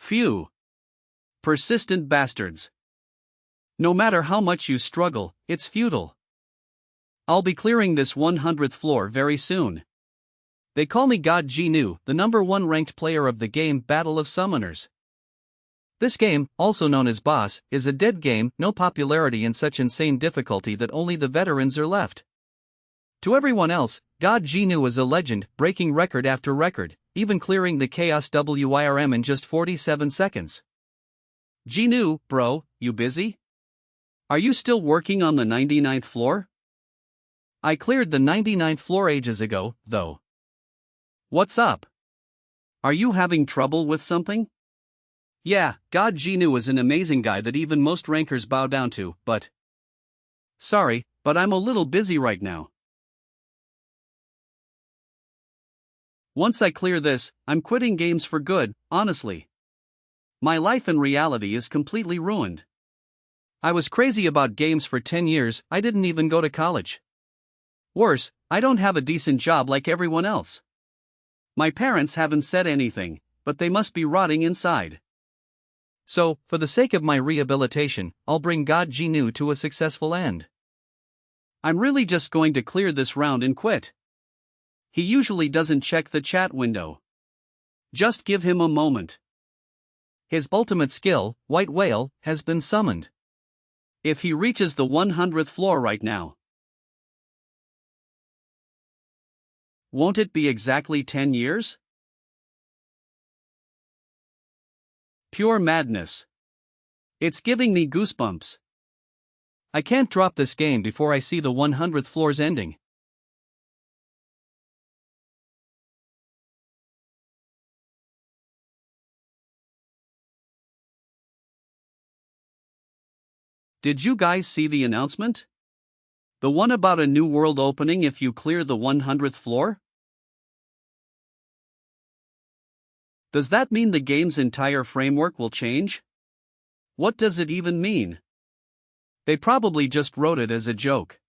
Phew. Persistent bastards. No matter how much you struggle, it's futile. I'll be clearing this 100th floor very soon. They call me God Gnu, the #1 ranked player of the game Battle of Summoners. This game, also known as Boss, is a dead game, no popularity and such insane difficulty that only the veterans are left. To everyone else, God Gnu is a legend, breaking record after record, even clearing the Chaos WIRM in just 47 seconds. Gnu, bro, you busy? Are you still working on the 99th floor? I cleared the 99th floor ages ago, though. What's up? Are you having trouble with something? Yeah, God Gnu is an amazing guy that even most rankers bow down to, but... Sorry, but I'm a little busy right now. Once I clear this, I'm quitting games for good, honestly. My life in reality is completely ruined. I was crazy about games for 10 years, I didn't even go to college. Worse, I don't have a decent job like everyone else. My parents haven't said anything, but they must be rotting inside. So, for the sake of my rehabilitation, I'll bring God Gnu to a successful end. I'm really just going to clear this round and quit. He usually doesn't check the chat window. Just give him a moment. His ultimate skill, White Whale, has been summoned. If he reaches the 100th floor right now, won't it be exactly 10 years? Pure madness. It's giving me goosebumps. I can't drop this game before I see the 100th floor's ending. Did you guys see the announcement? The one about a new world opening if you clear the 100th floor? Does that mean the game's entire framework will change? What does it even mean? They probably just wrote it as a joke.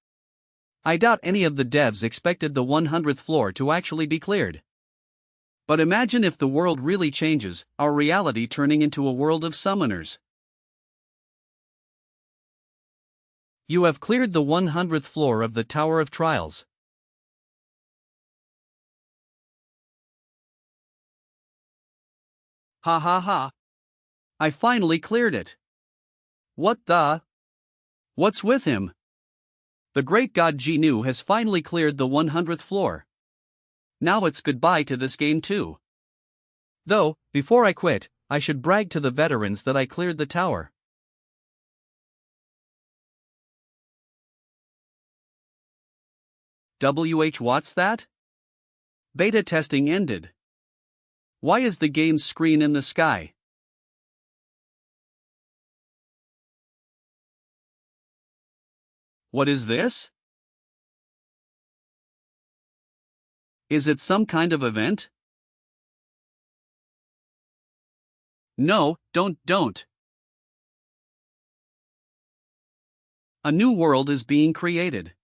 I doubt any of the devs expected the 100th floor to actually be cleared. But imagine if the world really changes, our reality turning into a world of summoners. You have cleared the 100th floor of the Tower of Trials. Ha ha ha. I finally cleared it. What the? What's with him? The great God Gnu has finally cleared the 100th floor. Now it's goodbye to this game too. Though, before I quit, I should brag to the veterans that I cleared the tower. What's that? Beta testing ended. Why is the game's screen in the sky? What is this? Is it some kind of event? No, don't. A new world is being created.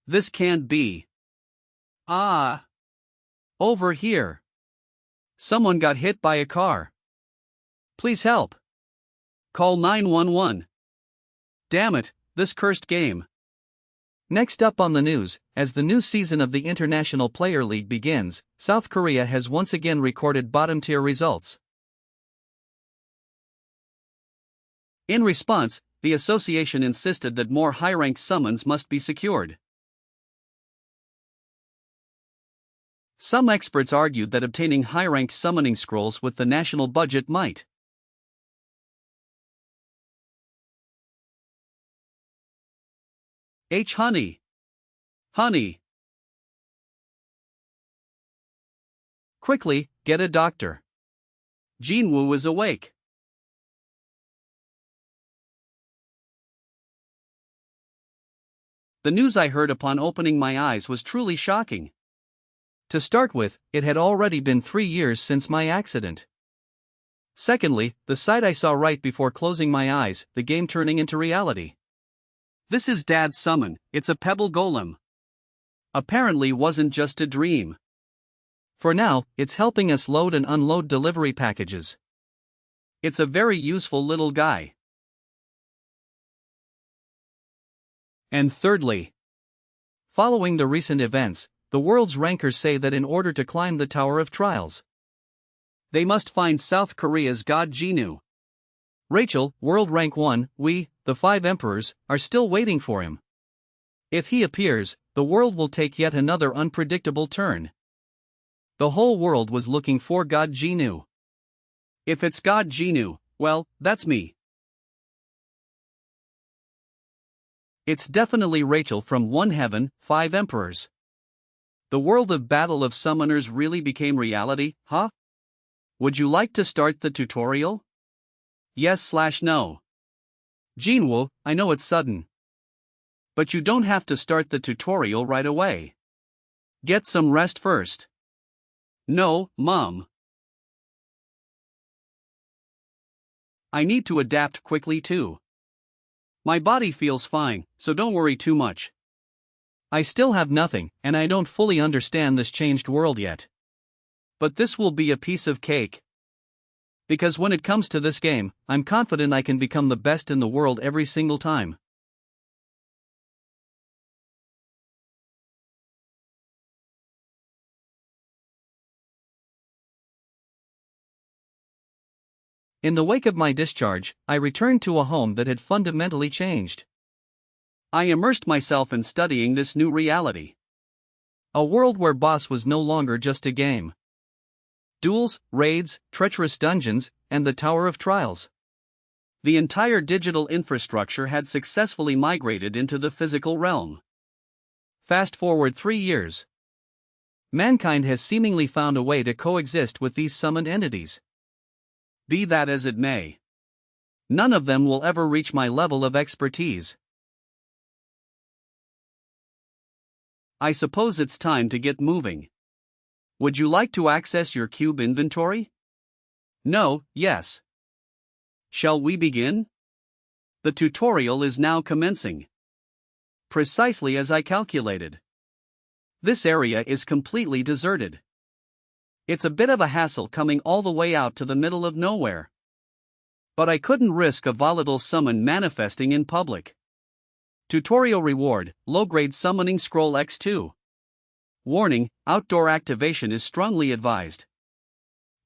This can't be. Ah. Over here. Someone got hit by a car. Please help. Call 911. Damn it, this cursed game. Next up on the news, as the new season of the International Player League begins, South Korea has once again recorded bottom-tier results. In response, the association insisted that more high-ranked summons must be secured. Some experts argued that obtaining high-ranked summoning scrolls with the national budget might Honey. Quickly, get a doctor. Jinwoo is awake. The news I heard upon opening my eyes was truly shocking. To start with, it had already been 3 years since my accident. Secondly, the sight I saw right before closing my eyes, the game turning into reality. This is Dad's summon, it's a pebble golem. Apparently wasn't just a dream. For now, it's helping us load and unload delivery packages. It's a very useful little guy. And thirdly, following the recent events, the world's rankers say that in order to climb the Tower of Trials, they must find South Korea's god Jinwoo. Rachel, World Rank 1, we, the 5 emperors, are still waiting for him. If he appears, the world will take yet another unpredictable turn. The whole world was looking for god Jinwoo. If it's god Jinwoo, well, that's me. It's definitely Rachel from One Heaven, 5 Emperors. The world of Battle of Summoners really became reality, huh? Would you like to start the tutorial? Yes/no. Jinwoo, I know it's sudden. But you don't have to start the tutorial right away. Get some rest first. No, Mom. I need to adapt quickly too. My body feels fine, so don't worry too much. I still have nothing, and I don't fully understand this changed world yet. But this will be a piece of cake. Because when it comes to this game, I'm confident I can become the best in the world every single time. In the wake of my discharge, I returned to a home that had fundamentally changed. I immersed myself in studying this new reality. A world where Boss was no longer just a game. Duels, raids, treacherous dungeons, and the Tower of Trials. The entire digital infrastructure had successfully migrated into the physical realm. Fast forward 3 years. Mankind has seemingly found a way to coexist with these summoned entities. Be that as it may, none of them will ever reach my level of expertise. I suppose it's time to get moving. Would you like to access your cube inventory? No, yes. Shall we begin? The tutorial is now commencing. Precisely as I calculated. This area is completely deserted. It's a bit of a hassle coming all the way out to the middle of nowhere. But I couldn't risk a volatile summon manifesting in public. Tutorial reward, low-grade summoning scroll X2. Warning, outdoor activation is strongly advised.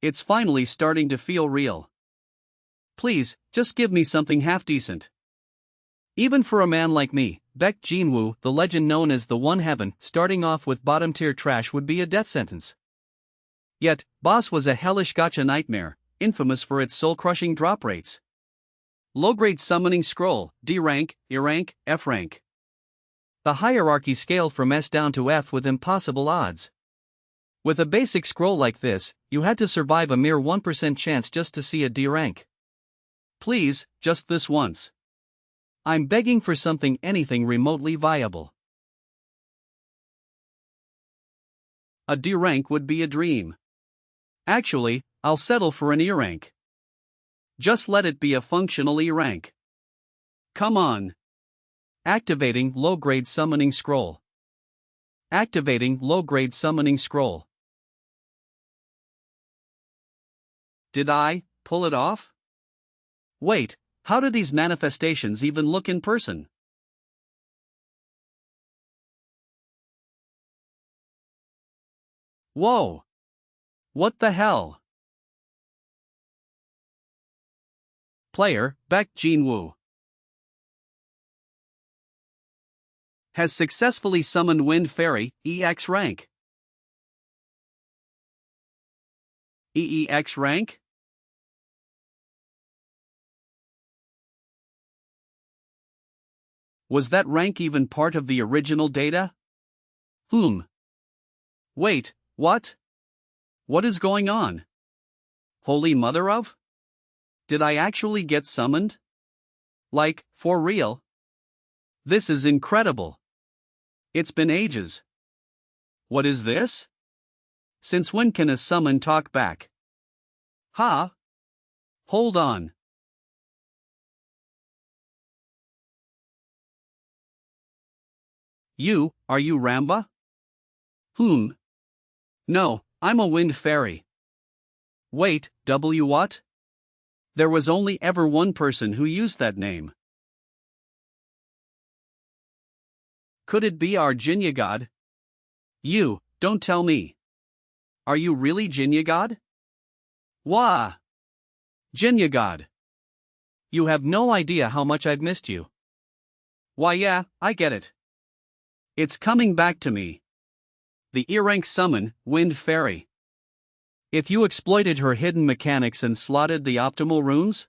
It's finally starting to feel real. Please, just give me something half-decent. Even for a man like me, Baek Jinwoo, the legend known as the One Heaven, starting off with bottom-tier trash would be a death sentence. Yet, Boss was a hellish gacha nightmare, infamous for its soul-crushing drop rates. Low-grade summoning scroll, D rank, E rank, F rank. The hierarchy scaled from S down to F with impossible odds. With a basic scroll like this, you had to survive a mere 1% chance just to see a D rank. Please, just this once. I'm begging for anything remotely viable. A D rank would be a dream. Actually, I'll settle for an E rank. Just let it be a functional E rank. Come on. Activating low-grade summoning scroll. Activating low-grade summoning scroll. Did I pull it off? Wait, how do these manifestations even look in person? Whoa! What the hell? Player, Baek Jinwoo, has successfully summoned Wind Fairy, EX rank. EEX rank? Was that rank even part of the original data? Wait, what? What is going on? Holy Mother of? Did I actually get summoned? Like, for real? This is incredible. It's been ages. What is this? Since when can a summon talk back? Huh? Hold on. Are you Ramba? No, I'm a wind fairy. Wait, what? There was only ever one person who used that name. Could it be our Jinya god? You, don't tell me. Are you really Jinya god? Wah! Jinya god. You have no idea how much I've missed you. Why yeah, I get it. It's coming back to me. The E-rank summon, Wind Fairy. If you exploited her hidden mechanics and slotted the optimal runes,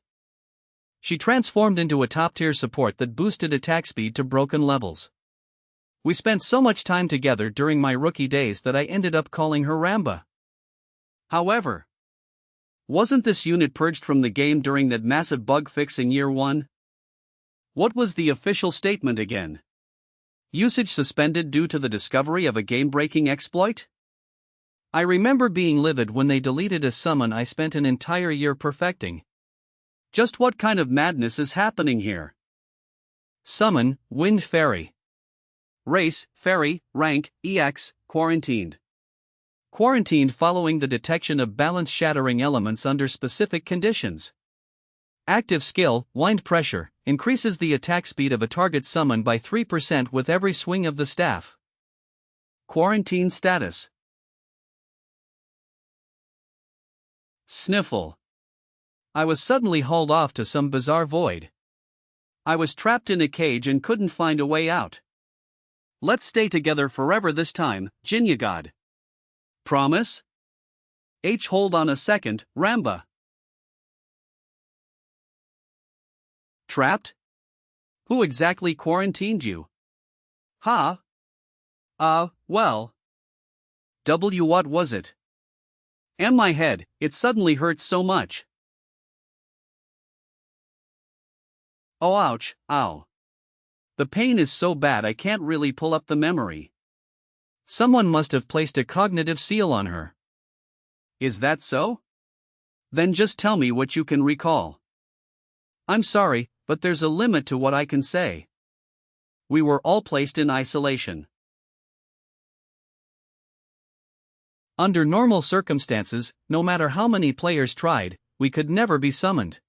she transformed into a top-tier support that boosted attack speed to broken levels. We spent so much time together during my rookie days that I ended up calling her Ramba. However, wasn't this unit purged from the game during that massive bug fix in Year 1? What was the official statement again? Usage suspended due to the discovery of a game-breaking exploit? I remember being livid when they deleted a summon I spent an entire year perfecting. Just what kind of madness is happening here? Summon, Wind Fairy. Race, Fairy, rank, EX, quarantined. Quarantined following the detection of balance-shattering elements under specific conditions. Active skill, Wind Pressure, increases the attack speed of a target summon by 3% with every swing of the staff. Quarantine status. Sniffle. I was suddenly hauled off to some bizarre void. I was trapped in a cage and couldn't find a way out. Let's stay together forever this time, Jinya god. Promise? Hold on a second, Ramba. Trapped? Who exactly quarantined you? Huh? Well. What was it? And my head, it suddenly hurts so much. Oh ouch, ow. The pain is so bad I can't really pull up the memory. Someone must have placed a cognitive seal on her. Is that so? Then just tell me what you can recall. I'm sorry, but there's a limit to what I can say. We were all placed in isolation. Under normal circumstances, no matter how many players tried, we could never be summoned.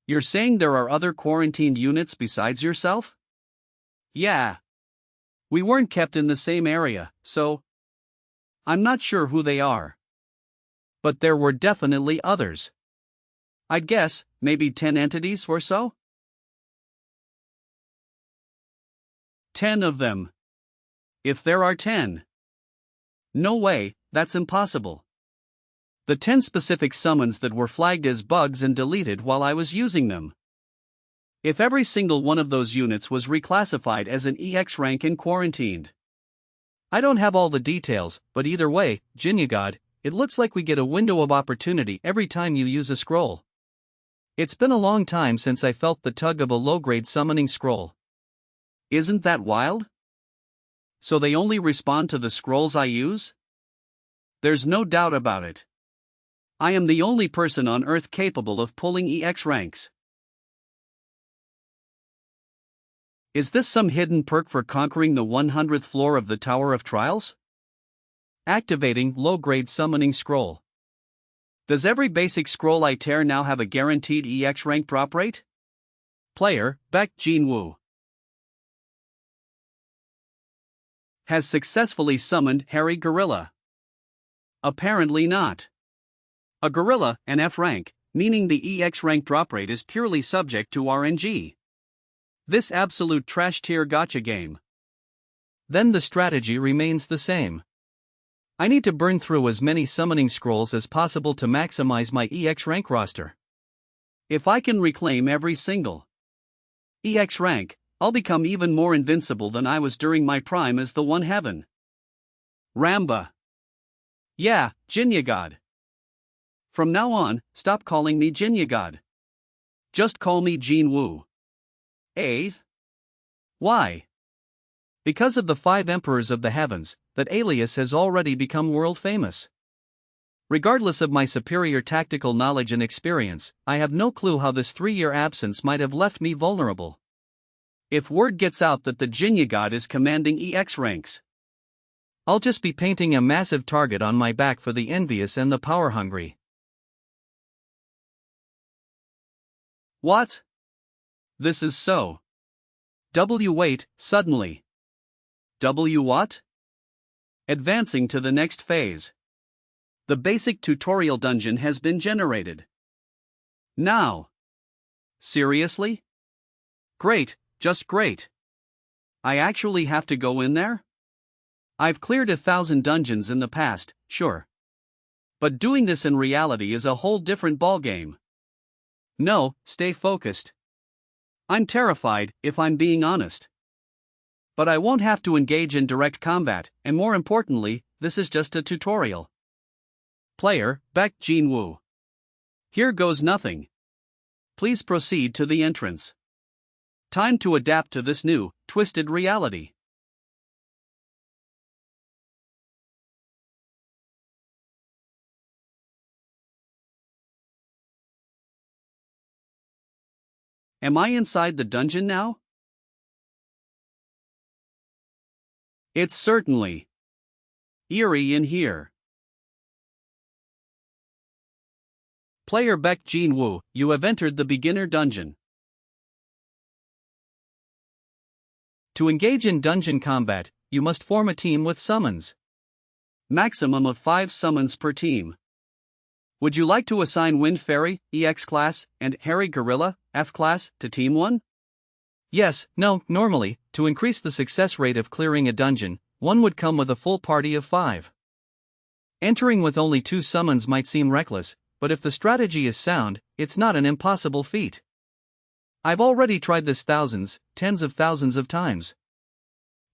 You're saying there are other quarantined units besides yourself? Yeah. We weren't kept in the same area, so I'm not sure who they are. But there were definitely others. I'd guess, maybe 10 entities or so? 10 of them. If there are 10. No way, that's impossible. The 10 specific summons that were flagged as bugs and deleted while I was using them. If every single one of those units was reclassified as an EX rank and quarantined. I don't have all the details, but either way, Jinya god, it looks like we get a window of opportunity every time you use a scroll. It's been a long time since I felt the tug of a low-grade summoning scroll. Isn't that wild? So they only respond to the scrolls I use? There's no doubt about it. I am the only person on Earth capable of pulling EX ranks. Is this some hidden perk for conquering the 100th floor of the Tower of Trials? Activating low-grade summoning scroll. Does every basic scroll I tear now have a guaranteed EX rank drop rate? Player, Baek Jinwoo. Has successfully summoned Hairy Gorilla. Apparently not. A gorilla, an F rank, meaning the EX rank drop rate is purely subject to RNG. This absolute trash tier gacha game. Then the strategy remains the same. I need to burn through as many summoning scrolls as possible to maximize my EX rank roster. If I can reclaim every single EX rank, I'll become even more invincible than I was during my prime as the One Heaven. Ramba. Yeah, Jinya god. From now on, stop calling me Jinya god. Just call me Jinwoo. Why? Because of the 5 Emperors of the Heavens, that alias has already become world famous. Regardless of my superior tactical knowledge and experience, I have no clue how this 3-year absence might have left me vulnerable. If word gets out that the Jinya god is commanding EX ranks, I'll just be painting a massive target on my back for the envious and the power-hungry. What? This is so. Wait, suddenly. What? Advancing to the next phase. The basic tutorial dungeon has been generated. Now. Seriously? Great, just great. I actually have to go in there? I've cleared 1,000 dungeons in the past, sure. But doing this in reality is a whole different ballgame. No, stay focused. I'm terrified, if I'm being honest. But I won't have to engage in direct combat, and more importantly, this is just a tutorial. Player, Baek Jin-woo. Here goes nothing. Please proceed to the entrance. Time to adapt to this new, twisted reality. Am I inside the dungeon now? It's certainly eerie in here. Player Baek Jin-woo, you have entered the beginner dungeon. To engage in dungeon combat, you must form a team with summons. Maximum of 5 summons per team. Would you like to assign Wind Fairy, EX class, and Hairy Gorilla, F class, to Team 1? Yes, no, normally, to increase the success rate of clearing a dungeon, one would come with a full party of 5. Entering with only 2 summons might seem reckless, but if the strategy is sound, it's not an impossible feat. I've already tried this thousands, tens of thousands of times.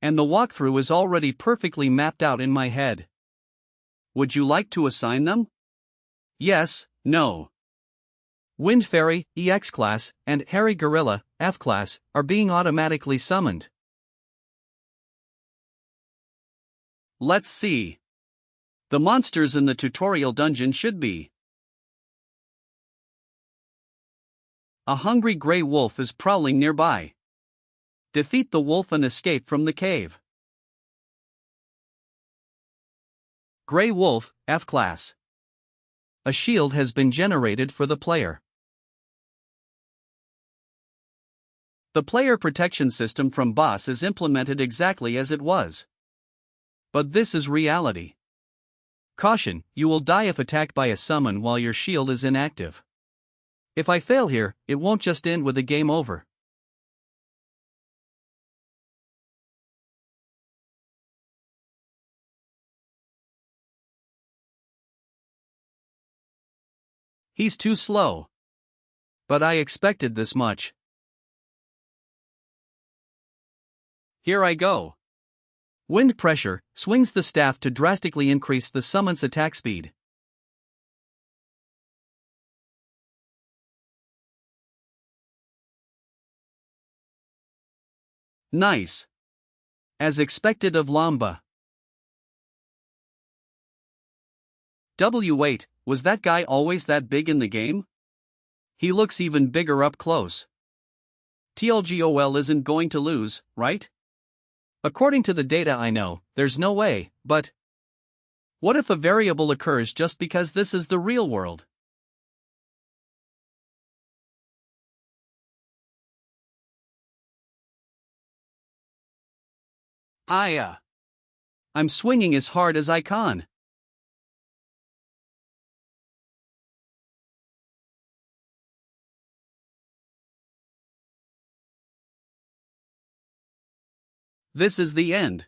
And the walkthrough is already perfectly mapped out in my head. Would you like to assign them? Yes, no. Wind Fairy, EX class, and Hairy Gorilla, F class, are being automatically summoned. Let's see. The monsters in the tutorial dungeon should be: a hungry gray wolf is prowling nearby. Defeat the wolf and escape from the cave. Gray wolf, F class. A shield has been generated for the player. The player protection system from boss is implemented exactly as it was. But this is reality. Caution, you will die if attacked by a summon while your shield is inactive. If I fail here, it won't just end with a game over. He's too slow. But I expected this much. Here I go. Wind pressure swings the staff to drastically increase the summon's attack speed. Nice. As expected of Lamba. Wait, was that guy always that big in the game? He looks even bigger up close. TLGOL isn't going to lose, right? According to the data I know, there's no way, but what if a variable occurs just because this is the real world? I'm swinging as hard as I can. This is the end.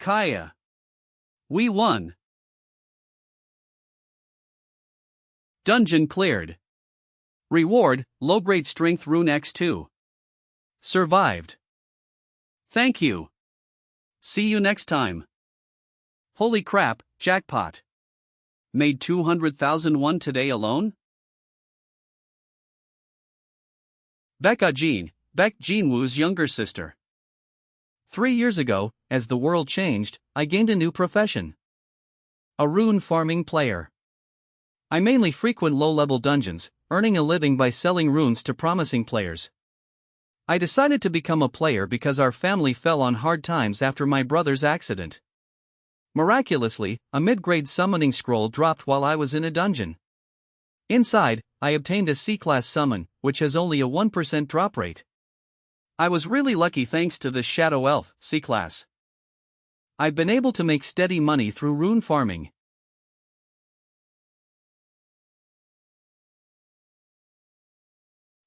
Kaya. We won. Dungeon cleared. Reward, low-grade strength rune X2. Survived. Thank you. See you next time. Holy crap, jackpot. Made 200,001 today alone? Becca Jean, Beck Jinwoo's younger sister. 3 years ago, as the world changed, I gained a new profession. A rune farming player. I mainly frequent low-level dungeons, earning a living by selling runes to promising players. I decided to become a player because our family fell on hard times after my brother's accident. Miraculously, a mid-grade summoning scroll dropped while I was in a dungeon. Inside, I obtained a C-class summon, which has only a 1% drop rate. I was really lucky thanks to this shadow elf, C-class. I've been able to make steady money through rune farming.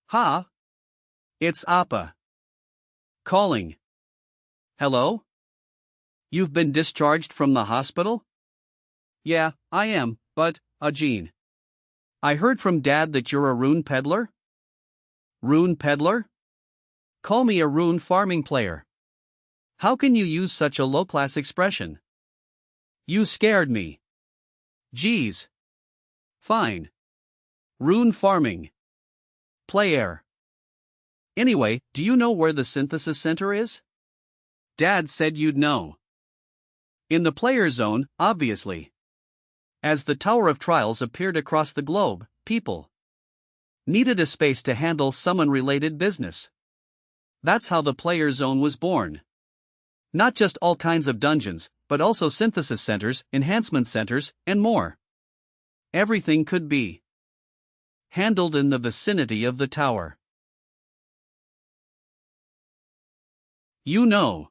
Ha! It's Appa. Calling. Hello? You've been discharged from the hospital? Yeah, I am, but, Jean. I heard from Dad that you're a rune peddler? Rune peddler? Call me a rune farming player. How can you use such a low-class expression? You scared me. Geez. Fine. Rune farming. Player. Anyway, do you know where the synthesis center is? Dad said you'd know. In the player zone, obviously. As the Tower of Trials appeared across the globe, people needed a space to handle summon-related business. That's how the player zone was born. Not just all kinds of dungeons, but also synthesis centers, enhancement centers, and more. Everything could be handled in the vicinity of the tower. You know,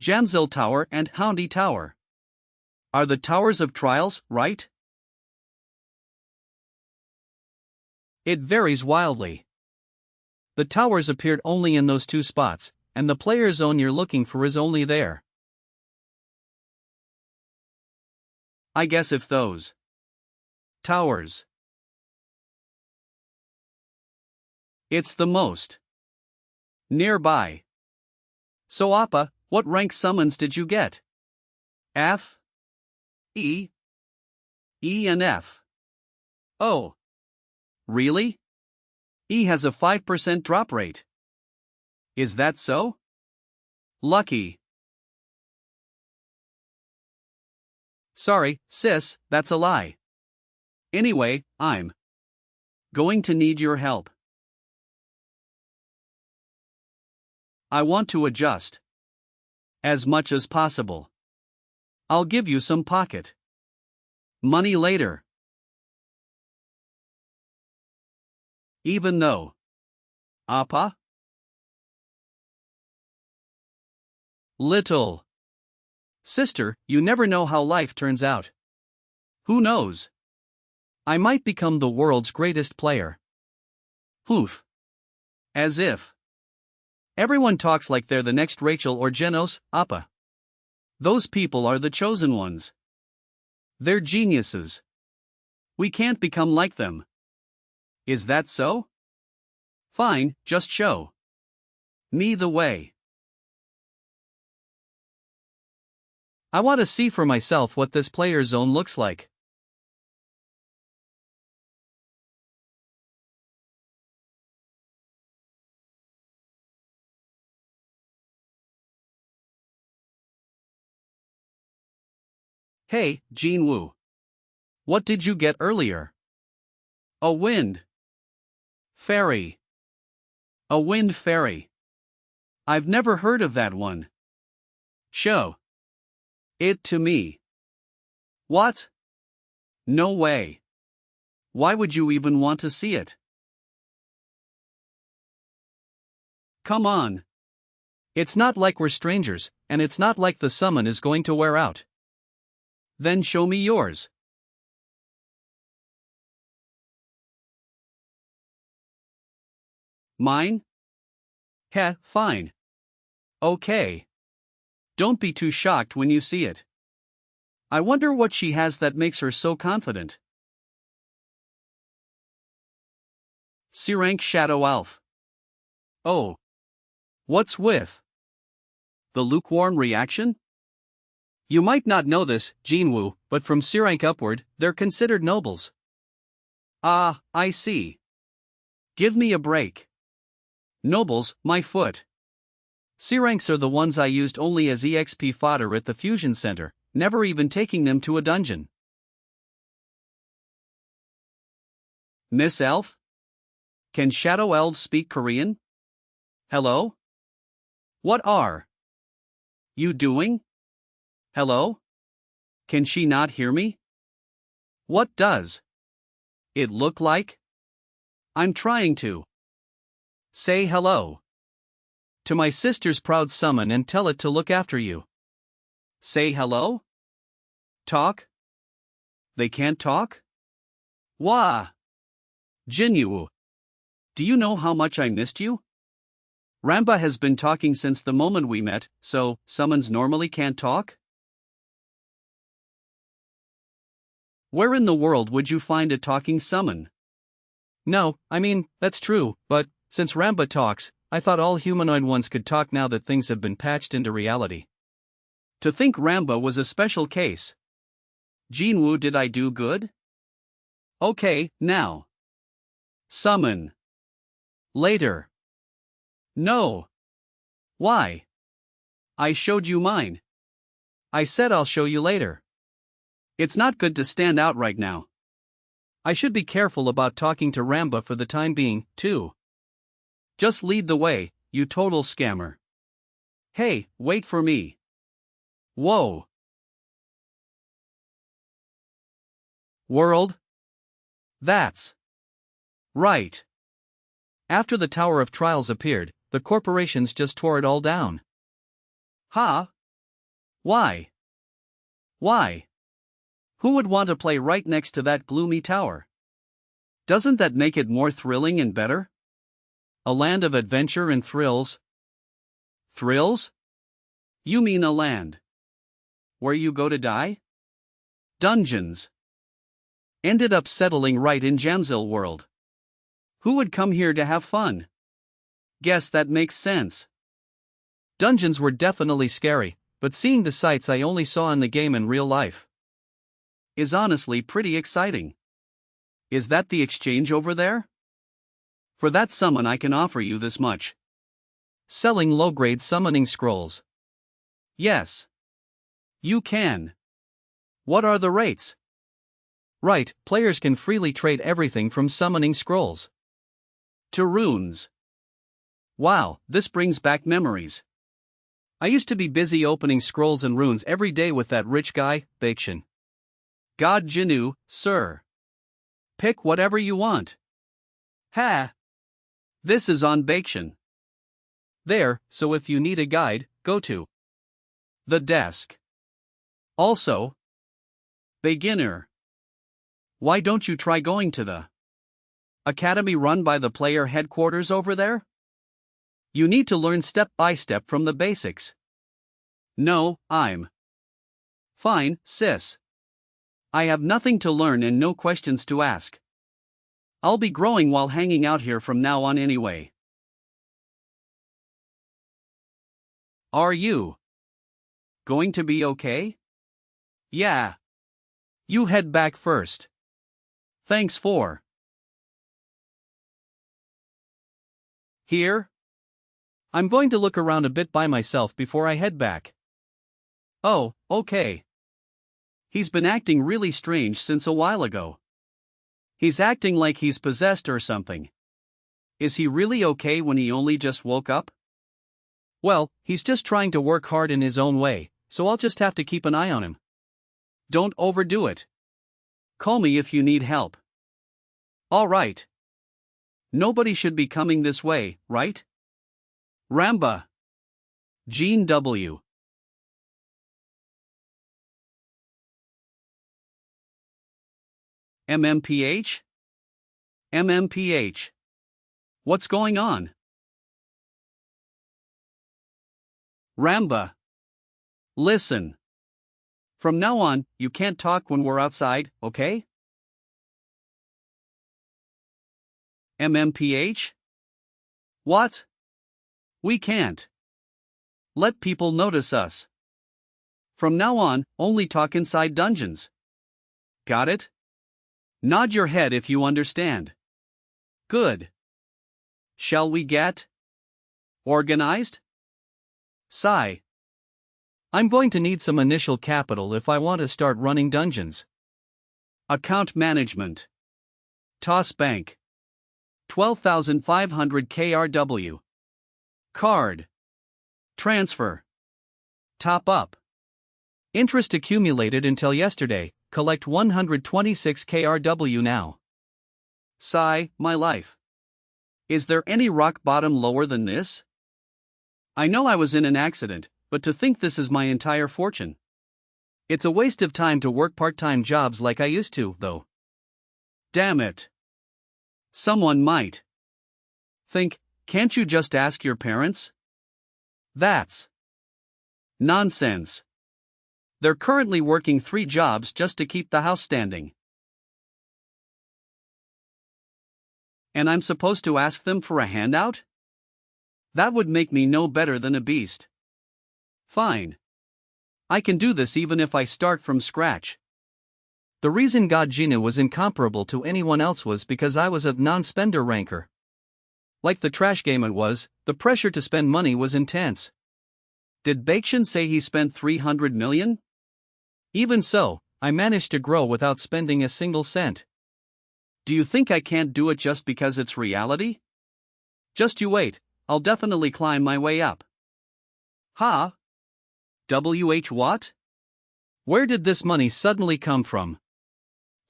Jamsil Tower and Houndy Tower are the towers of trials, right? It varies wildly. The towers appeared only in those two spots, and the player zone you're looking for is only there. I guess if those towers. It's the most nearby. So Appa, what rank summons did you get? F? E? E and F. Oh. Really? E has a 5% drop rate. Is that so? Lucky. Sorry, sis, that's a lie. Anyway, I'm going to need your help. I want to adjust as much as possible. I'll give you some pocket money later. Even though. Appa? Little sister, you never know how life turns out. Who knows? I might become the world's greatest player. Poof. As if. Everyone talks like they're the next Rachel or Genos, Appa. Those people are the chosen ones. They're geniuses. We can't become like them. Is that so? Fine, just show me the way. I want to see for myself what this player zone looks like. Hey, Jinwoo. What did you get earlier? A wind fairy. A wind fairy. I've never heard of that one. Show it to me. What? No way. Why would you even want to see it? Come on. It's not like we're strangers, and it's not like the summon is going to wear out. Then show me yours. Mine? Heh, fine. Okay. Don't be too shocked when you see it. I wonder what she has that makes her so confident. C-rank Shadow Elf. Oh. What's with the lukewarm reaction? You might not know this, Jinwoo, but from C rank upward, they're considered nobles. Ah, I see. Give me a break. Nobles, my foot. C ranks are the ones I used only as EXP fodder at the fusion center, never even taking them to a dungeon. Miss Elf? Can Shadow Elves speak Korean? Hello? What are you doing? Hello? Can she not hear me? What does it look like? I'm trying to say hello to my sister's proud summon and tell it to look after you. Say hello? Talk? They can't talk? Wah! Jinyu, do you know how much I missed you? Ramba has been talking since the moment we met, so summons normally can't talk? Where in the world would you find a talking summon? No, I mean, that's true, but since Ramba talks, I thought all humanoid ones could talk now that things have been patched into reality. To think Ramba was a special case. Jinwoo, did I do good? Okay, now. Summon. Later. No. Why? I showed you mine. I said I'll show you later. It's not good to stand out right now. I should be careful about talking to Ramba for the time being, too. Just lead the way, you total scammer. Hey, wait for me. Whoa. World? That's right. After the Tower of Trials appeared, the corporations just tore it all down. Huh? Why? Why? Who would want to play right next to that gloomy tower? Doesn't that make it more thrilling and better? A land of adventure and thrills. Thrills? You mean a land where you go to die? Dungeons. Ended up settling right in Jamsil world. Who would come here to have fun? Guess that makes sense. Dungeons were definitely scary, but seeing the sights I only saw in the game in real life is honestly pretty exciting. Is that the exchange over there? For that summon I can offer you this much. Selling low-grade summoning scrolls. Yes. You can. What are the rates? Right, players can freely trade everything from summoning scrolls to runes. Wow, this brings back memories. I used to be busy opening scrolls and runes every day with that rich guy, Bakshin. God Jinu, sir. Pick whatever you want. Ha! This is on Bakshin. There, so if you need a guide, go to the desk. Also, beginner. Why don't you try going to the academy run by the player headquarters over there? You need to learn step by step from the basics. No, I'm fine, sis. I have nothing to learn and no questions to ask. I'll be growing while hanging out here from now on anyway. Are you going to be okay? Yeah. You head back first. Thanks for here. I'm going to look around a bit by myself before I head back. Oh, okay. He's been acting really strange since a while ago. He's acting like he's possessed or something. Is he really okay when he only just woke up? Well, he's just trying to work hard in his own way, so I'll just have to keep an eye on him. Don't overdo it. Call me if you need help. All right. Nobody should be coming this way, right? Ramba. Gene W. MMPH? MMPH. What's going on? Ramba. Listen. From now on, you can't talk when we're outside, okay? MMPH? What? We can't let people notice us. From now on, only talk inside dungeons. Got it? Nod your head if you understand. Good. Shall we get organized? Sigh. I'm going to need some initial capital if I want to start running dungeons. Account management. Toss bank. 12,500 KRW. Card. Transfer. Top up. Interest accumulated until yesterday, collect 126 KRW now. Sigh, my life. Is there any rock bottom lower than this? I know I was in an accident, but to think this is my entire fortune. It's a waste of time to work part-time jobs like I used to, though. Damn it. Someone might think, can't you just ask your parents? That's nonsense. They're currently working 3 jobs just to keep the house standing. And I'm supposed to ask them for a handout? That would make me no better than a beast. Fine. I can do this even if I start from scratch. The reason Gajina was incomparable to anyone else was because I was of non-spender rancor. Like the trash game it was, the pressure to spend money was intense. Did Baekshun say he spent 300 million? Even so, I managed to grow without spending a single cent. Do you think I can't do it just because it's reality? Just you wait, I'll definitely climb my way up. Ha? WH what? Where did this money suddenly come from?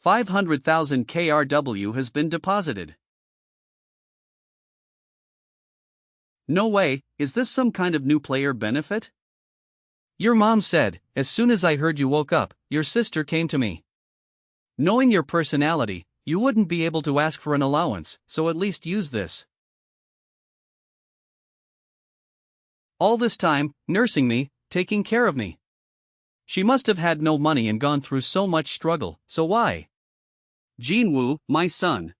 500,000 KRW has been deposited. No way, is this some kind of new player benefit? Your mom said, as soon as I heard you woke up, your sister came to me. Knowing your personality, you wouldn't be able to ask for an allowance, so at least use this. All this time, nursing me, taking care of me. She must have had no money and gone through so much struggle, so why? Jinwoo, my son.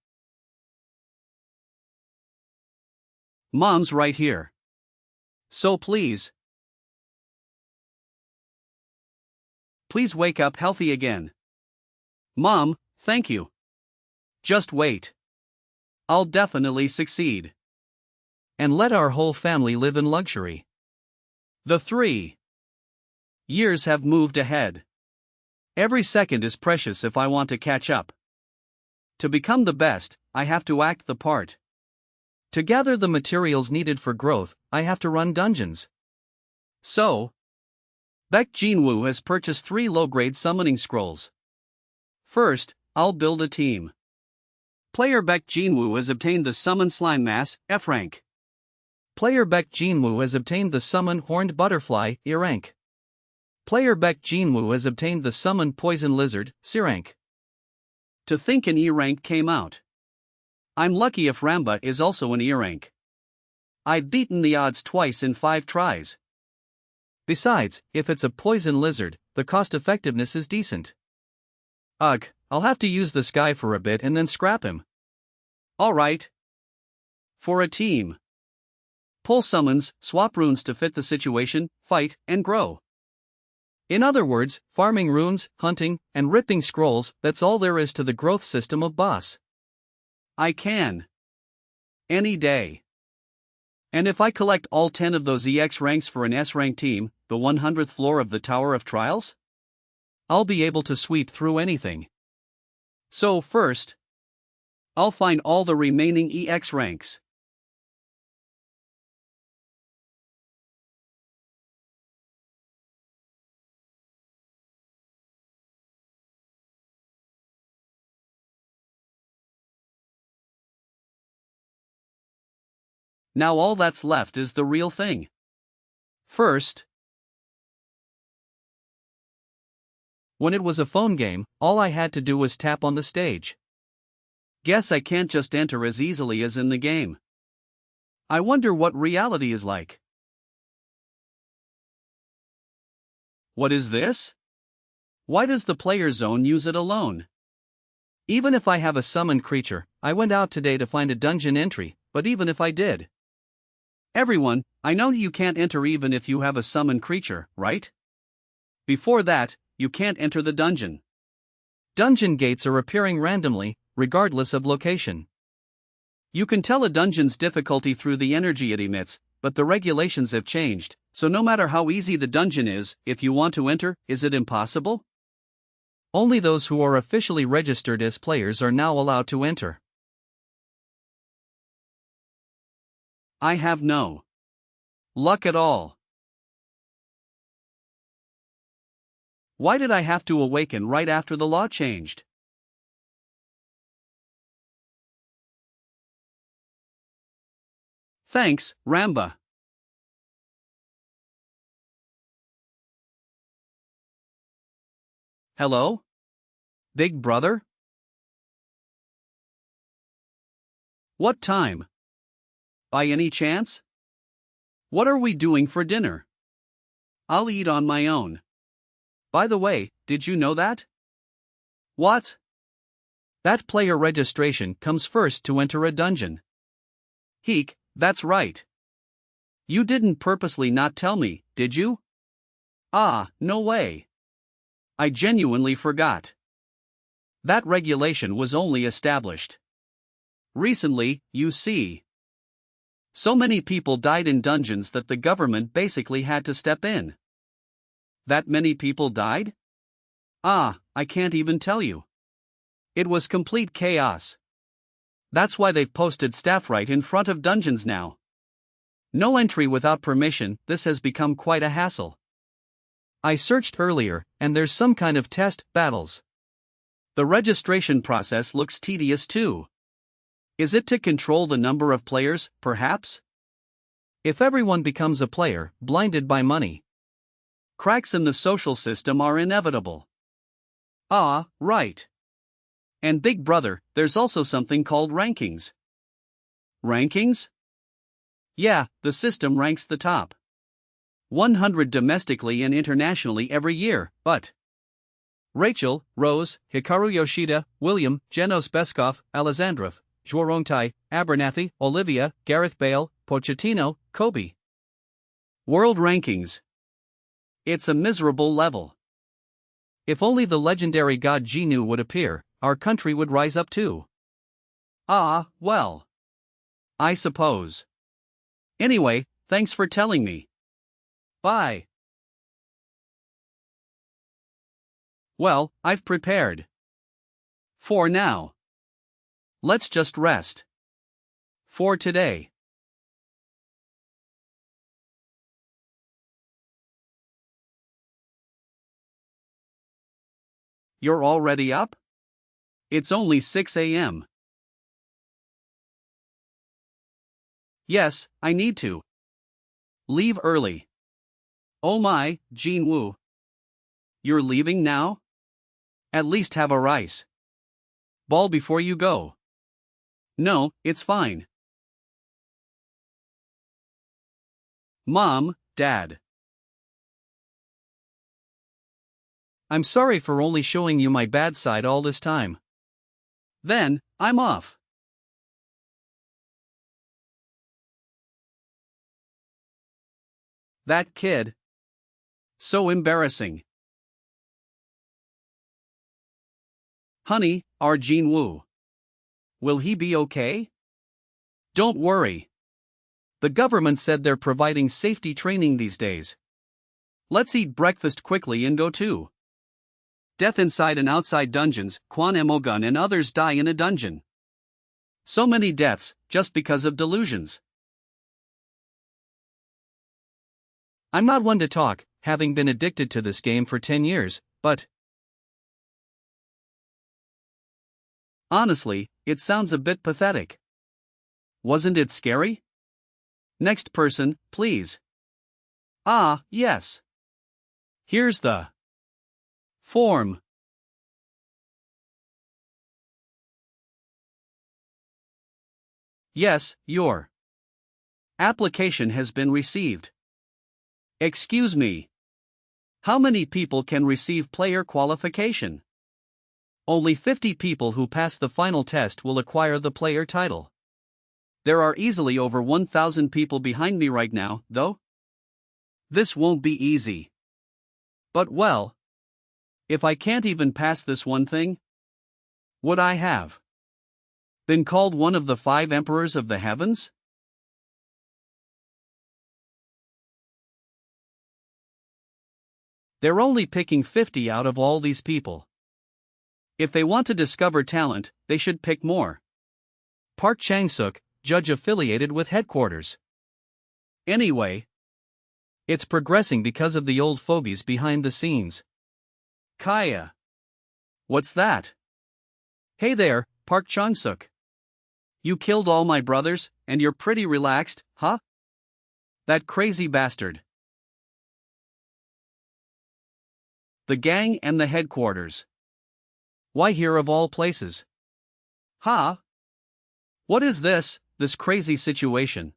Mom's right here. So please wake up healthy again. Mom, thank you. Just wait. I'll definitely succeed. And let our whole family live in luxury. The 3 years have moved ahead. Every second is precious if I want to catch up. To become the best, I have to act the part. To gather the materials needed for growth, I have to run dungeons. So, Baek Jinwoo has purchased 3 low-grade summoning scrolls. First, I'll build a team. Player Baek Jinwoo has obtained the Summon Slime Mass, F rank. Player Baek Jinwoo has obtained the Summon Horned Butterfly, E rank. Player Baek Jinwoo has obtained the Summon Poison Lizard, C rank. To think an E rank came out. I'm lucky if Ramba is also an E rank. I've beaten the odds twice in 5 tries. Besides, if it's a poison lizard, the cost-effectiveness is decent. Ugh, I'll have to use this guy for a bit and then scrap him. Alright. For a team. Pull summons, swap runes to fit the situation, fight, and grow. In other words, farming runes, hunting, and ripping scrolls, that's all there is to the growth system of boss. I can. Any day. And if I collect all 10 of those EX ranks for an S rank team, the 100th floor of the Tower of Trials? I'll be able to sweep through anything. So first, I'll find all the remaining EX ranks. Now all that's left is the real thing. First, when it was a phone game, all I had to do was tap on the stage. Guess I can't just enter as easily as in the game. I wonder what reality is like. What is this? Why does the player zone use it alone? Even if I have a summoned creature, I went out today to find a dungeon entry, but even if I did. Everyone, I know you can't enter even if you have a summoned creature, right? Before that, you can't enter the dungeon. Dungeon gates are appearing randomly, regardless of location. You can tell a dungeon's difficulty through the energy it emits, but the regulations have changed, so no matter how easy the dungeon is, if you want to enter, is it impossible? Only those who are officially registered as players are now allowed to enter. I have no luck at all. Why did I have to awaken right after the law changed? Thanks, Ramba. Hello? Big brother? What time? By any chance? What are we doing for dinner? I'll eat on my own. By the way, did you know that? What? That player registration comes first to enter a dungeon. Heek, that's right. You didn't purposely not tell me, did you? Ah, no way. I genuinely forgot. That regulation was only established recently, you see. So many people died in dungeons that the government basically had to step in. That many people died? Ah, I can't even tell you. It was complete chaos. That's why they've posted staff right in front of dungeons now. No entry without permission, this has become quite a hassle. I searched earlier, and there's some kind of test battles. The registration process looks tedious too. Is it to control the number of players, perhaps? If everyone becomes a player, blinded by money, cracks in the social system are inevitable. Ah, right. And Big Brother, there's also something called rankings. Rankings? Yeah, the system ranks the top 100 domestically and internationally every year, but Rachel, Rose, Hikaru Yoshida, William, Janos Beskov, Alexandrov, Zhuorongtai, Abernathy, Olivia, Gareth Bale, Pochettino, Kobe. World rankings. It's a miserable level. If only the legendary god Jinnu would appear, our country would rise up too. Ah, well. I suppose. Anyway, thanks for telling me. Bye. Well, I've prepared. For now. Let's just rest. For today. You're already up? It's only 6 a.m. Yes, I need to leave early. Oh my, Jinwoo. You're leaving now? At least have a rice ball before you go. No, it's fine. Mom, Dad. I'm sorry for only showing you my bad side all this time. Then, I'm off. That kid. So embarrassing. Honey, our Jinwoo. Will he be okay? Don't worry. The government said they're providing safety training these days. Let's eat breakfast quickly and go too. Death inside and outside dungeons, Kwan Emogun and others die in a dungeon. So many deaths, just because of delusions. I'm not one to talk, having been addicted to this game for 10 years, but honestly, it sounds a bit pathetic. Wasn't it scary? Next person, please. Ah, yes. Here's the form. Yes, your application has been received. Excuse me. How many people can receive player qualification? Only 50 people who pass the final test will acquire the player title. There are easily over 1,000 people behind me right now, though. This won't be easy. But well, if I can't even pass this one thing, would I have been called one of the 5 emperors of the heavens? They're only picking 50 out of all these people. If they want to discover talent, they should pick more. Park Chang-suk, judge affiliated with headquarters. Anyway, it's progressing because of the old fogies behind the scenes. Kaya. What's that? Hey there, Park Chang-suk. You killed all my brothers, and you're pretty relaxed, huh? That crazy bastard. The gang and the headquarters. Why here of all places? Huh? What is this crazy situation?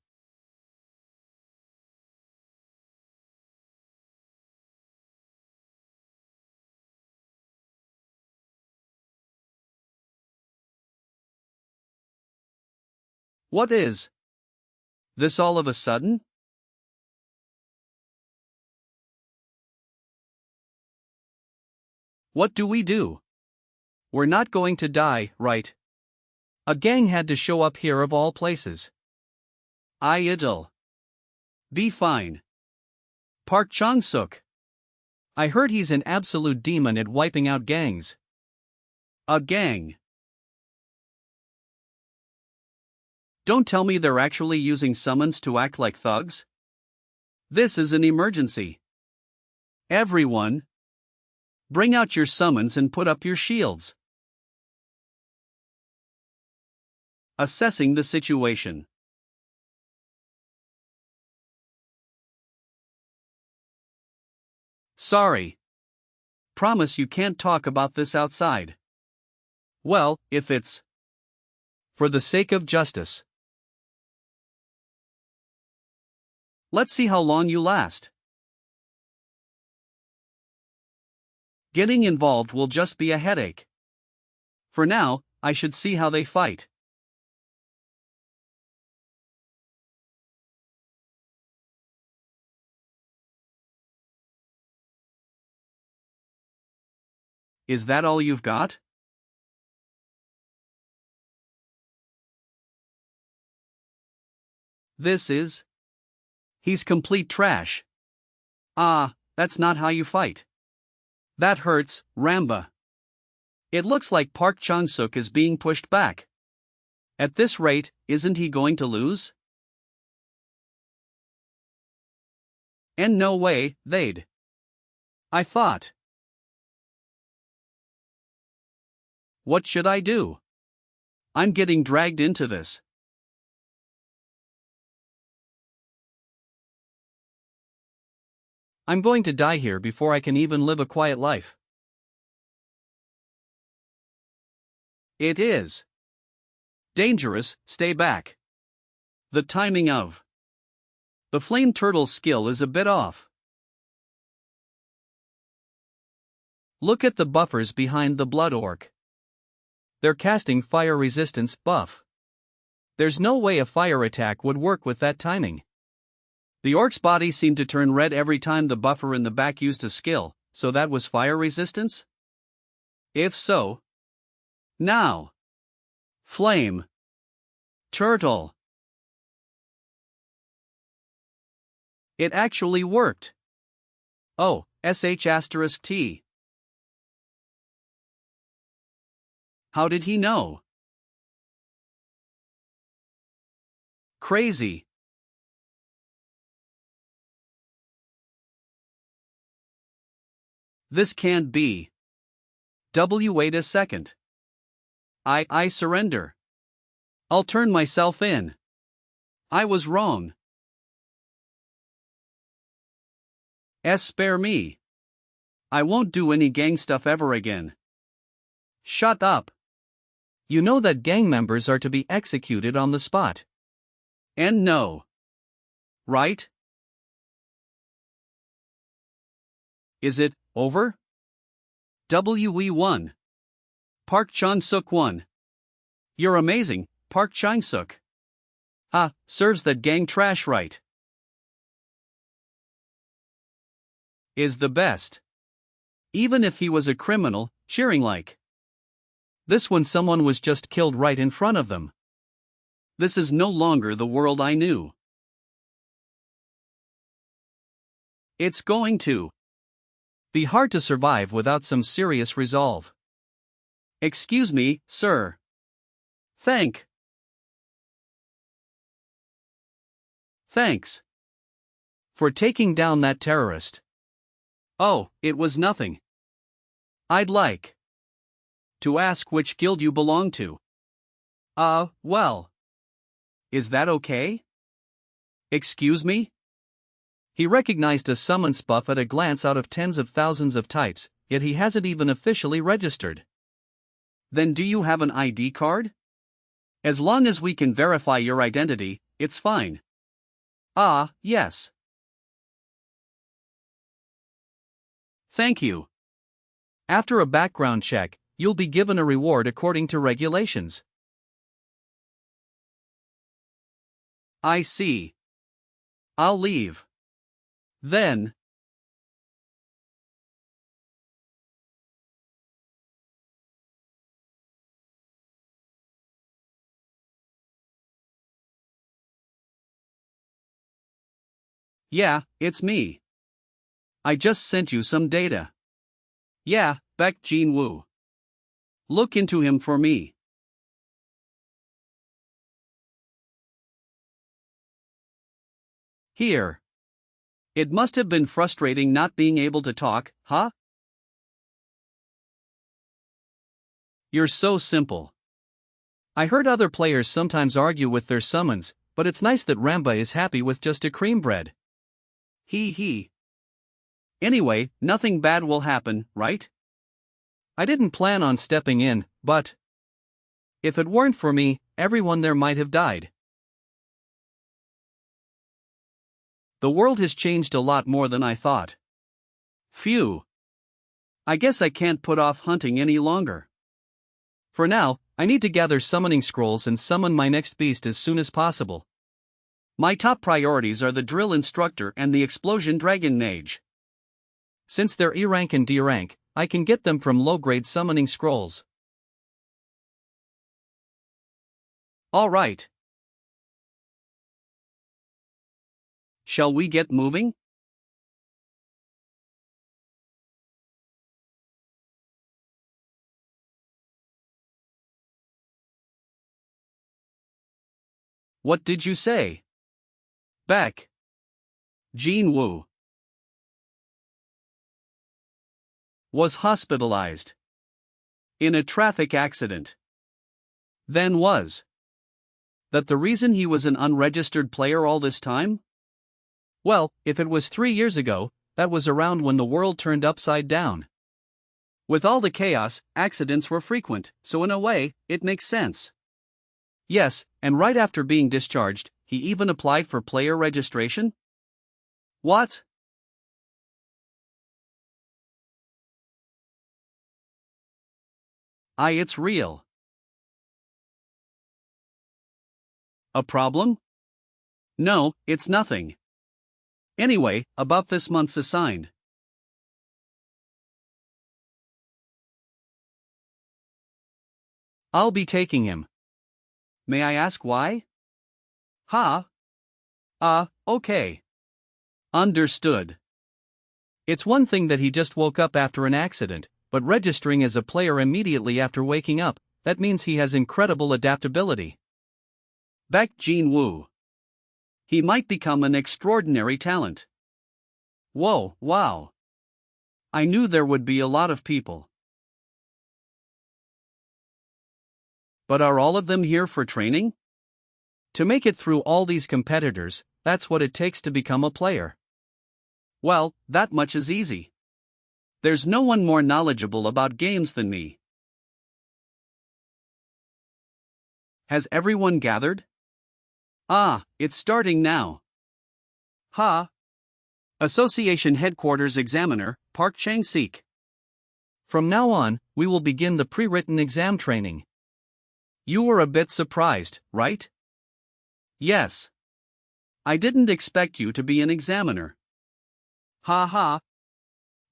What is this all of a sudden? What do we do? We're not going to die, right? A gang had to show up here of all places. It'll be fine. Park Chang-suk. I heard he's an absolute demon at wiping out gangs. A gang. Don't tell me they're actually using summons to act like thugs? This is an emergency. Everyone, bring out your summons and put up your shields. Assessing the situation. Sorry. Promise you can't talk about this outside. Well, if it's for the sake of justice. Let's see how long you last. Getting involved will just be a headache. For now, I should see how they fight. Is that all you've got? This is? He's complete trash. Ah, that's not how you fight. That hurts, Ramba. It looks like Park Chang-suk is being pushed back. At this rate, isn't he going to lose? And no way, they'd. I thought. What should I do? I'm getting dragged into this. I'm going to die here before I can even live a quiet life. It is dangerous, stay back. The timing of the flame turtle's skill is a bit off. Look at the buffers behind the blood orc. They're casting fire resistance buff. There's no way a fire attack would work with that timing. The orc's body seemed to turn red every time the buffer in the back used a skill, so that was fire resistance? If so, now. Flame. Turtle. It actually worked. Oh, **T. How did he know? Crazy. This can't be. Wait a second. I surrender. I'll turn myself in. I was wrong. Spare me. I won't do any gang stuff ever again. Shut up. You know that gang members are to be executed on the spot. And no. Right? Is it over? We won. Park Chang-suk won. You're amazing, Park Chang-suk. Ah, serves that gang trash right. Is the best. Even if he was a criminal, cheering like this when someone was just killed right in front of them. This is no longer the world I knew. It's going to be hard to survive without some serious resolve. Excuse me, sir. Thanks. For taking down that terrorist. Oh, it was nothing. I'd like to ask which guild you belong to. Well. Is that okay? Excuse me? He recognized a summons buff at a glance out of tens of thousands of types, yet he hasn't even officially registered. Then do you have an ID card? As long as we can verify your identity, it's fine. Yes. Thank you. After a background check, you'll be given a reward according to regulations. I see. I'll leave. Then. Yeah, it's me. I just sent you some data. Yeah, Baek Jin-woo. Look into him for me. Here. It must have been frustrating not being able to talk, huh? You're so simple. I heard other players sometimes argue with their summons, but it's nice that Ramba is happy with just a cream bread. He. Anyway, nothing bad will happen, right? I didn't plan on stepping in, but if it weren't for me, everyone there might have died. The world has changed a lot more than I thought. Phew. I guess I can't put off hunting any longer. For now, I need to gather summoning scrolls and summon my next beast as soon as possible. My top priorities are the drill instructor and the explosion dragon mage. Since they're E rank and D rank, I can get them from low-grade summoning scrolls. Alright. Shall we get moving? What did you say? Baek Jin-woo was hospitalized in a traffic accident. Then was that the reason he was an unregistered player all this time? Well, if it was 3 years ago, that was around when the world turned upside down. With all the chaos, accidents were frequent, so in a way, it makes sense. Yes, and right after being discharged, he even applied for player registration? What? It's real. A problem? No, it's nothing. Anyway, about this month's assigned. I'll be taking him. May I ask why? Okay. Understood. It's one thing that he just woke up after an accident, but registering as a player immediately after waking up, that means he has incredible adaptability. Baek Jin-woo. He might become an extraordinary talent. Whoa, wow. I knew there would be a lot of people. But are all of them here for training? To make it through all these competitors, that's what it takes to become a player. Well, that much is easy. There's no one more knowledgeable about games than me. Has everyone gathered? It's starting now. Association Headquarters Examiner, Park Chang-sik. From now on, we will begin the pre-written exam training. You were a bit surprised, right? Yes. I didn't expect you to be an examiner.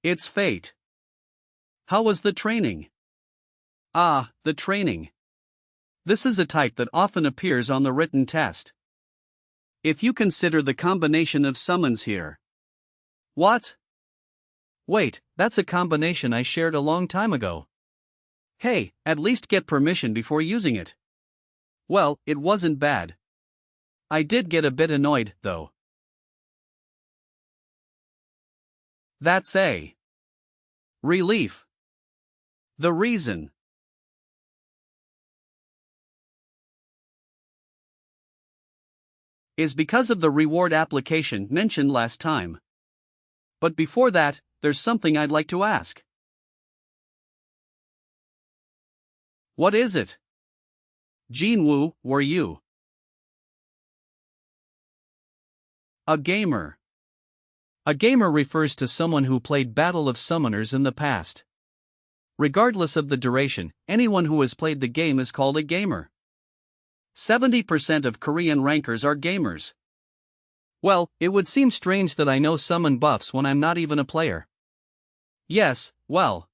It's fate. How was the training? Ah, the training. This is a type that often appears on the written test. If you consider the combination of summons here. What? Wait, that's a combination I shared a long time ago. Hey, at least get permission before using it. Well, it wasn't bad. I did get a bit annoyed, though. That's a relief. The reason is because of the reward application mentioned last time. But before that, there's something I'd like to ask. What is it? Jinwoo, were you a gamer? A gamer refers to someone who played Battle of Summoners in the past. Regardless of the duration, anyone who has played the game is called a gamer. 70% of Korean rankers are gamers. Well, it would seem strange that I know summon buffs when I'm not even a player. Yes, well.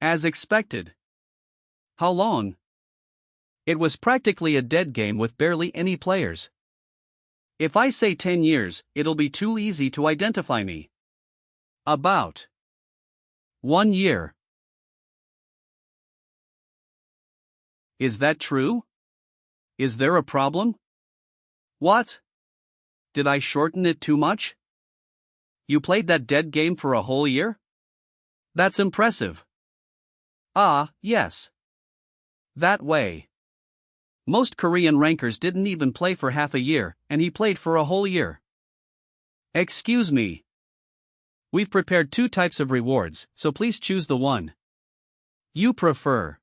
As expected. How long? It was practically a dead game with barely any players. If I say 10 years, it'll be too easy to identify me. About 1 year. Is that true? Is there a problem? What? Did I shorten it too much? You played that dead game for a whole year? That's impressive. Ah, yes. That way. Most Korean rankers didn't even play for half a year, and he played for a whole year. Excuse me. We've prepared 2 types of rewards, so please choose the one you prefer.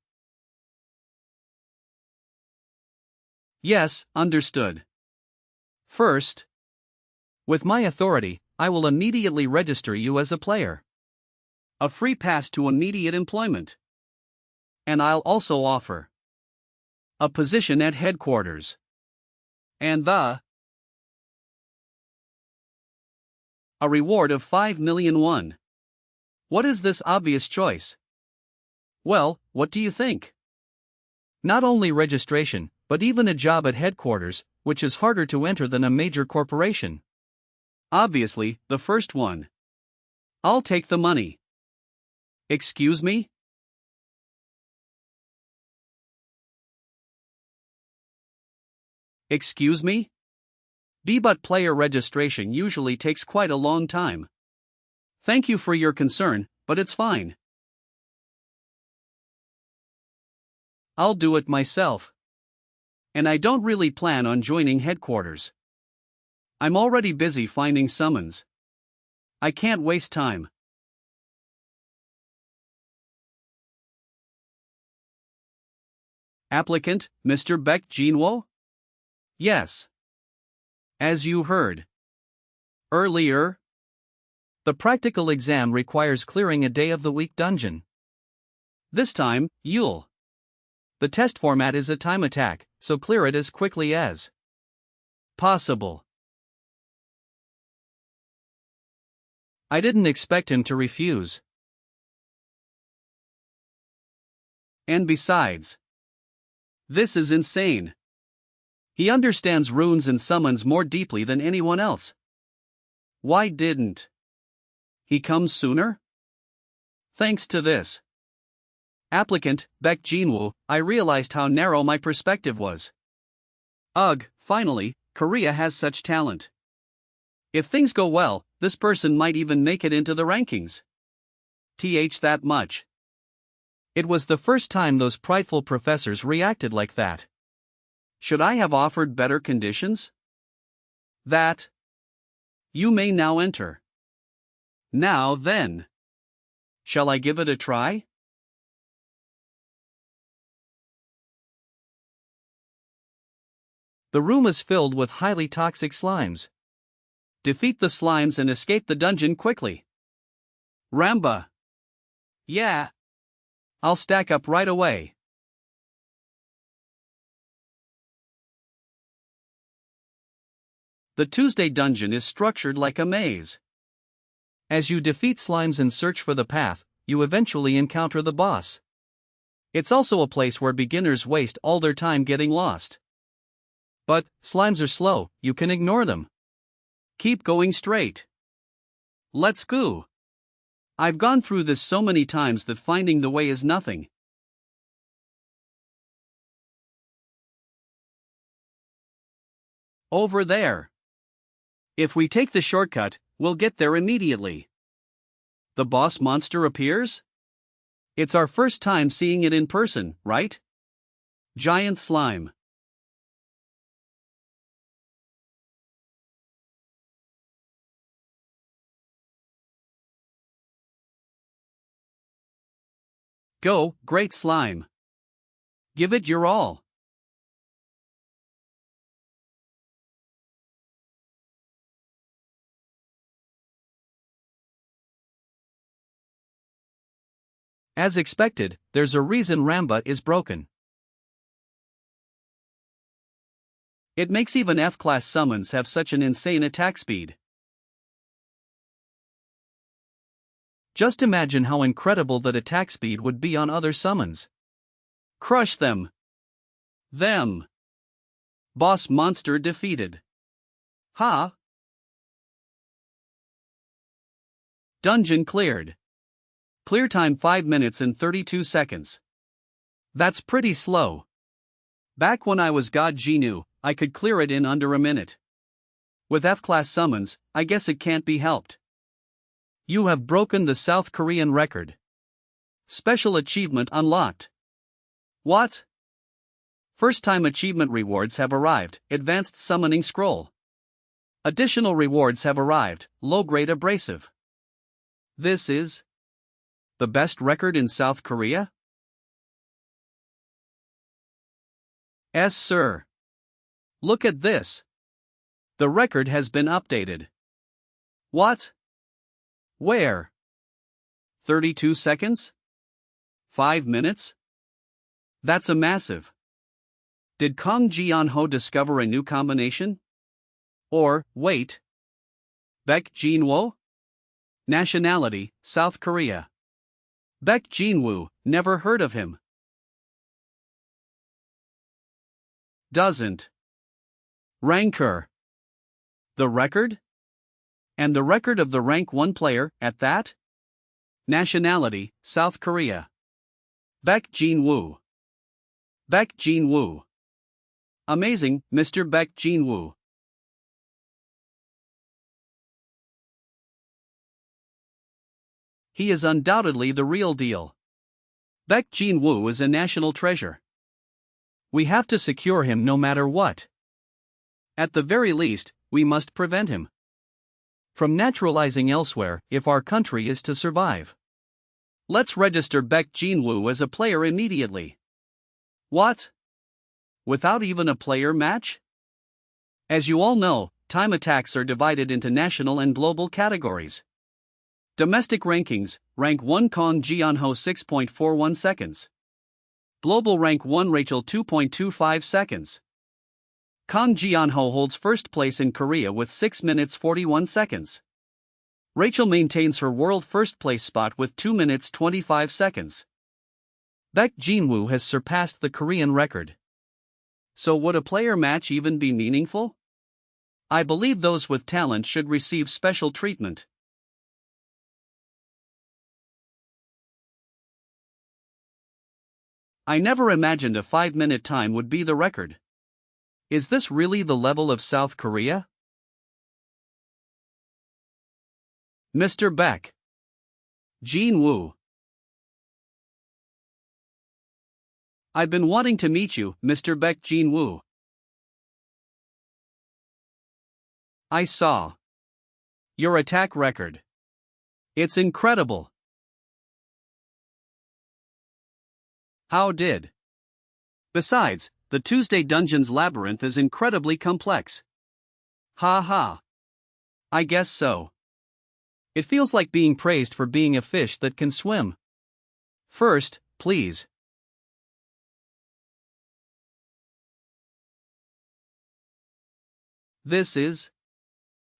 Yes, understood. First, with my authority, I will immediately register you as a player. A free pass to immediate employment. And I'll also offer a position at headquarters. And a reward of 5 million won. What is this obvious choice? Well, what do you think? Not only registration, but even a job at headquarters, which is harder to enter than a major corporation. Obviously, the first one. I'll take the money. Excuse me? Excuse me? But player registration usually takes quite a long time. Thank you for your concern, but it's fine. I'll do it myself. And I don't really plan on joining headquarters. I'm already busy finding summons. I can't waste time. Applicant, Mr. Baek Jinwo? Yes. As you heard earlier, the practical exam requires clearing a day of the week dungeon. This time, you'll. The test format is a time attack, so clear it as quickly as possible. I didn't expect him to refuse. And besides, this is insane. He understands runes and summons more deeply than anyone else. Why didn't he come sooner? Thanks to this applicant, Baek Jinwoo, I realized how narrow my perspective was. Ugh, finally, Korea has such talent. If things go well, this person might even make it into the rankings. That much. It was the first time those prideful professors reacted like that. Should I have offered better conditions? That you may now enter. Now then. Shall I give it a try? The room is filled with highly toxic slimes. Defeat the slimes and escape the dungeon quickly. Ramba. Yeah. I'll stack up right away. The Tuesday dungeon is structured like a maze. As you defeat slimes and search for the path, you eventually encounter the boss. It's also a place where beginners waste all their time getting lost. But, slimes are slow, you can ignore them. Keep going straight. Let's go. I've gone through this so many times that finding the way is nothing. Over there. If we take the shortcut, we'll get there immediately. The boss monster appears? It's our first time seeing it in person, right? Giant slime. Go, great slime. Give it your all. As expected, there's a reason Ramba is broken. It makes even F-class summons have such an insane attack speed. Just imagine how incredible that attack speed would be on other summons. Crush them. Them. Boss monster defeated. Ha! Dungeon cleared. Clear time 5 minutes and 32 seconds. That's pretty slow. Back when I was God Genu, I could clear it in under a minute. With F-class summons, I guess it can't be helped. You have broken the South Korean record. Special achievement unlocked. What? First time achievement rewards have arrived, advanced summoning scroll. Additional rewards have arrived, low grade abrasive. This is the best record in South Korea? Yes, sir. Look at this. The record has been updated. What? Where? 32 seconds? 5 minutes? That's a massive. Did Kong Jian-ho discover a new combination? Or, wait. Baek Jin-woo? Nationality, South Korea. Baek Jin-woo, never heard of him. Doesn't. Ranker. The record? And the record of the rank 1 player, at that? Nationality, South Korea. Baek Jin-woo. Baek Jin-woo. Amazing, Mr. Baek Jin-woo. He is undoubtedly the real deal. Baek Jin-woo is a national treasure. We have to secure him no matter what. At the very least, we must prevent him from naturalizing elsewhere if our country is to survive. Let's register Baek Jin-woo as a player immediately. What? Without even a player match? As you all know, time attacks are divided into national and global categories. Domestic rankings, rank 1 Kong Jian-ho 6.41 seconds. Global rank 1 Rachel 2.25 seconds. Kong Jian-ho holds first place in Korea with 6 minutes 41 seconds. Rachel maintains her world first place spot with 2 minutes 25 seconds. Baek Jin-woo has surpassed the Korean record. So would a player match even be meaningful? I believe those with talent should receive special treatment. I never imagined a 5-minute time would be the record. Is this really the level of South Korea? Mr. Baek Jin-woo. I've been wanting to meet you, Mr. Baek Jin-woo. I saw your attack record. It's incredible. How did? Besides, the Tuesday Dungeon's labyrinth is incredibly complex. Ha ha. I guess so. It feels like being praised for being a fish that can swim. First, please. This is.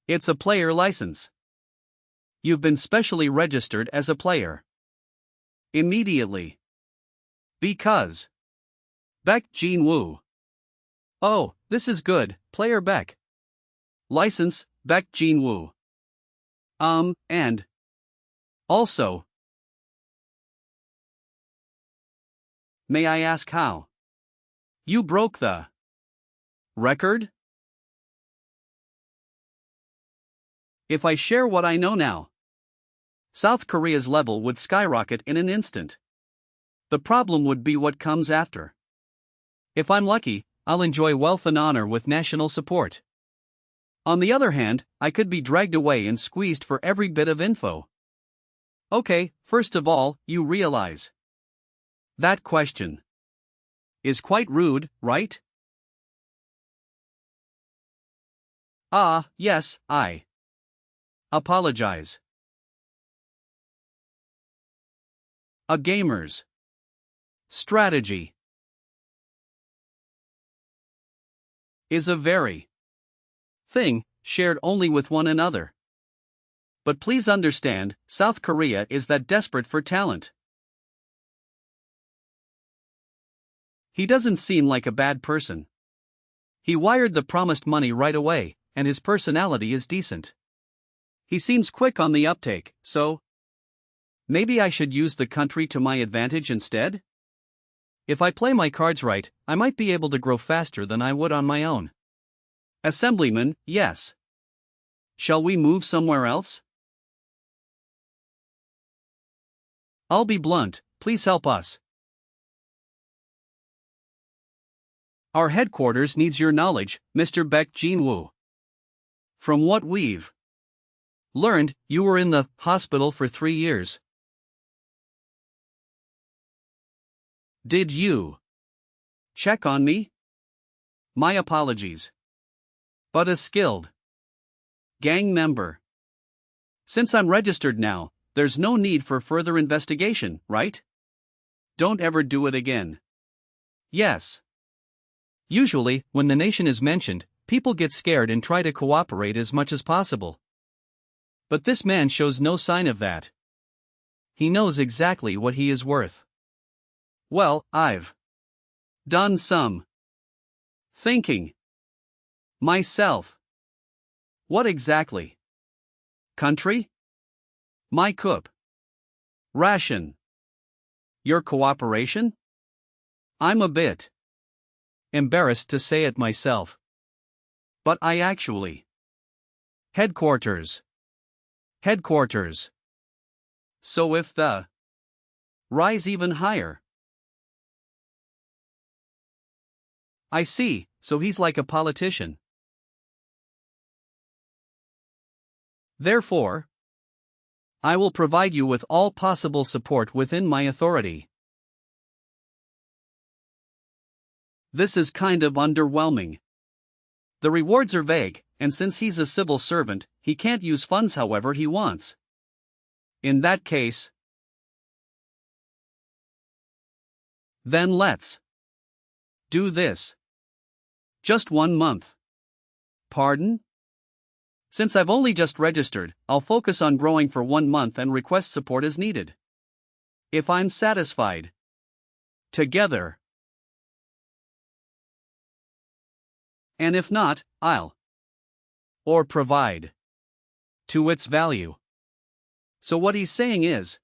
It's a player license. You've been specially registered as a player. Immediately. Because. Beck Jin-woo. Oh, this is good, player Beck. License, Beck Jin-woo. And. Also. May I ask how? You broke the record? If I share what I know now, South Korea's level would skyrocket in an instant. The problem would be what comes after. If I'm lucky, I'll enjoy wealth and honor with national support. On the other hand, I could be dragged away and squeezed for every bit of info. Okay, first of all, you realize that question is quite rude, right? Ah, yes, I apologize. A gamer's strategy is a very thing shared only with one another. But please understand, South Korea is that desperate for talent. He doesn't seem like a bad person. He wired the promised money right away, and his personality is decent. He seems quick on the uptake, so maybe I should use the country to my advantage instead? If I play my cards right, I might be able to grow faster than I would on my own. Assemblyman, yes. Shall we move somewhere else? I'll be blunt, please help us. Our headquarters needs your knowledge, Mr. Beck Jin-woo. From what we've learned, you were in the hospital for 3 years. Did you check on me? My apologies. But a skilled gang member. Since I'm registered now, there's no need for further investigation, right? Don't ever do it again. Yes. Usually, when the nation is mentioned, people get scared and try to cooperate as much as possible. But this man shows no sign of that. He knows exactly what he is worth. Well, I've done some thinking myself. What exactly? Country? My coup. Ration. Your cooperation? I'm a bit embarrassed to say it myself. But I actually. Headquarters. So if the rise even higher. I see, so he's like a politician. Therefore, I will provide you with all possible support within my authority. This is kind of underwhelming. The rewards are vague, and since he's a civil servant, he can't use funds however he wants. In that case, then let's do this. Just 1 month. Pardon? Since I've only just registered, I'll focus on growing for 1 month and request support as needed. If I'm satisfied. Together. And if not, I'll. Or provide. To its value. So what he's saying is,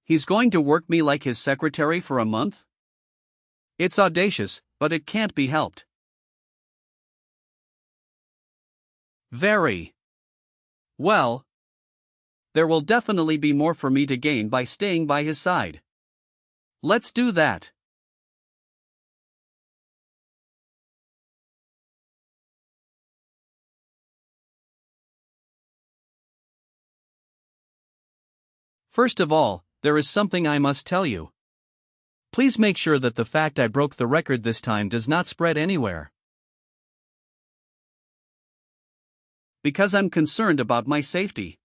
he's going to work me like his secretary for a month? It's audacious, but it can't be helped. Very well. There will definitely be more for me to gain by staying by his side. Let's do that. First of all, there is something I must tell you. Please make sure that the fact I broke the record this time does not spread anywhere. Because I'm concerned about my safety.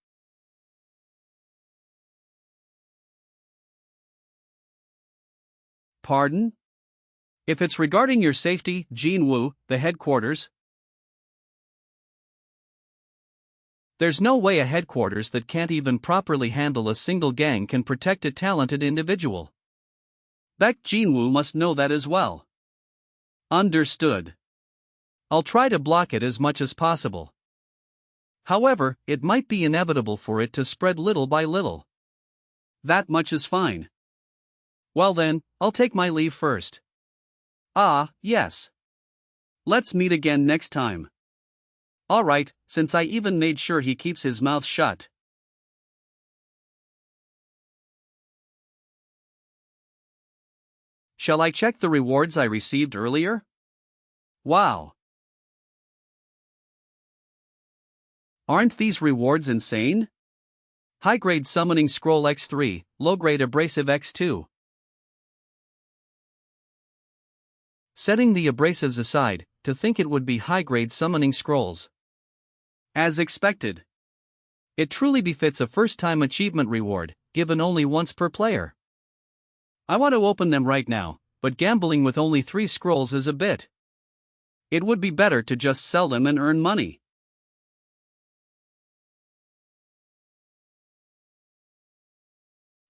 Pardon? If it's regarding your safety, Jin-woo, the headquarters. There's no way a headquarters that can't even properly handle a single gang can protect a talented individual. Baek Jinwoo must know that as well. Understood. I'll try to block it as much as possible. However, it might be inevitable for it to spread little by little. That much is fine. Well then, I'll take my leave first. Ah, yes. Let's meet again next time. Alright, since I even made sure he keeps his mouth shut. Shall I check the rewards I received earlier? Wow. Aren't these rewards insane? High-grade summoning scroll X3, low-grade abrasive X2. Setting the abrasives aside, to think it would be high-grade summoning scrolls. As expected. It truly befits a first-time achievement reward, given only once per player. I want to open them right now, but gambling with only 3 scrolls is a bit. It would be better to just sell them and earn money.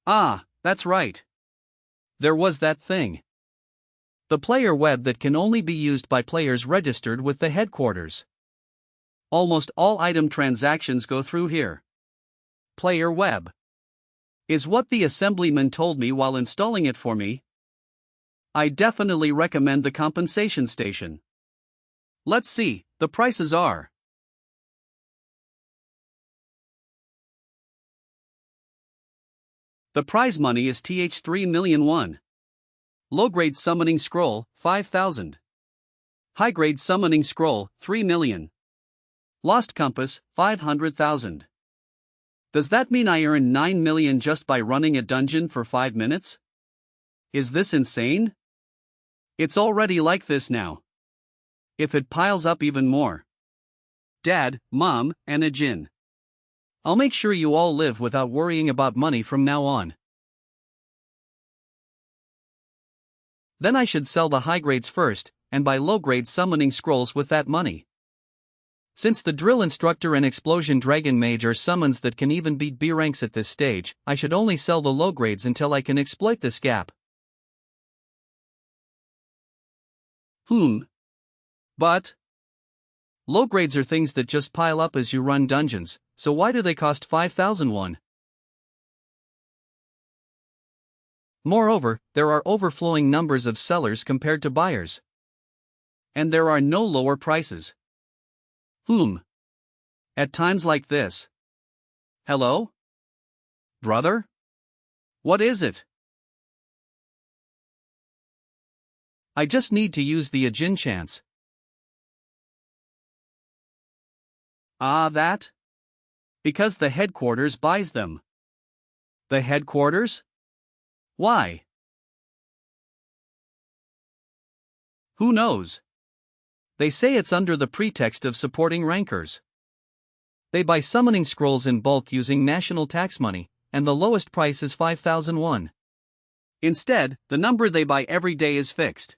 Ah, that's right. There was that thing. The player web that can only be used by players registered with the headquarters. Almost all item transactions go through here. Player web. Is what the assemblyman told me while installing it for me. I definitely recommend the compensation station. Let's see, the prices are. The prize money is Th 3 million won. Low-grade summoning scroll, 5,000. High-grade summoning scroll, 3 million. Lost compass, 500,000. Does that mean I earn 9 million just by running a dungeon for 5 minutes? Is this insane? It's already like this now. If it piles up even more. Dad, Mom, and a Jin. I'll make sure you all live without worrying about money from now on. Then I should sell the high grades first, and buy low grade summoning scrolls with that money. Since the drill instructor and explosion dragon mage are summons that can even beat B ranks at this stage, I should only sell the low grades until I can exploit this gap. But low grades are things that just pile up as you run dungeons, so why do they cost 5,000 won? Moreover, there are overflowing numbers of sellers compared to buyers. And there are no lower prices. At times like this. Hello? Brother? What is it? I just need to use the Ajin chance. Ah, that? Because the headquarters buys them. The headquarters? Why? Who knows? They say it's under the pretext of supporting rankers. They buy summoning scrolls in bulk using national tax money, and the lowest price is 5,000 won. Instead, the number they buy every day is fixed.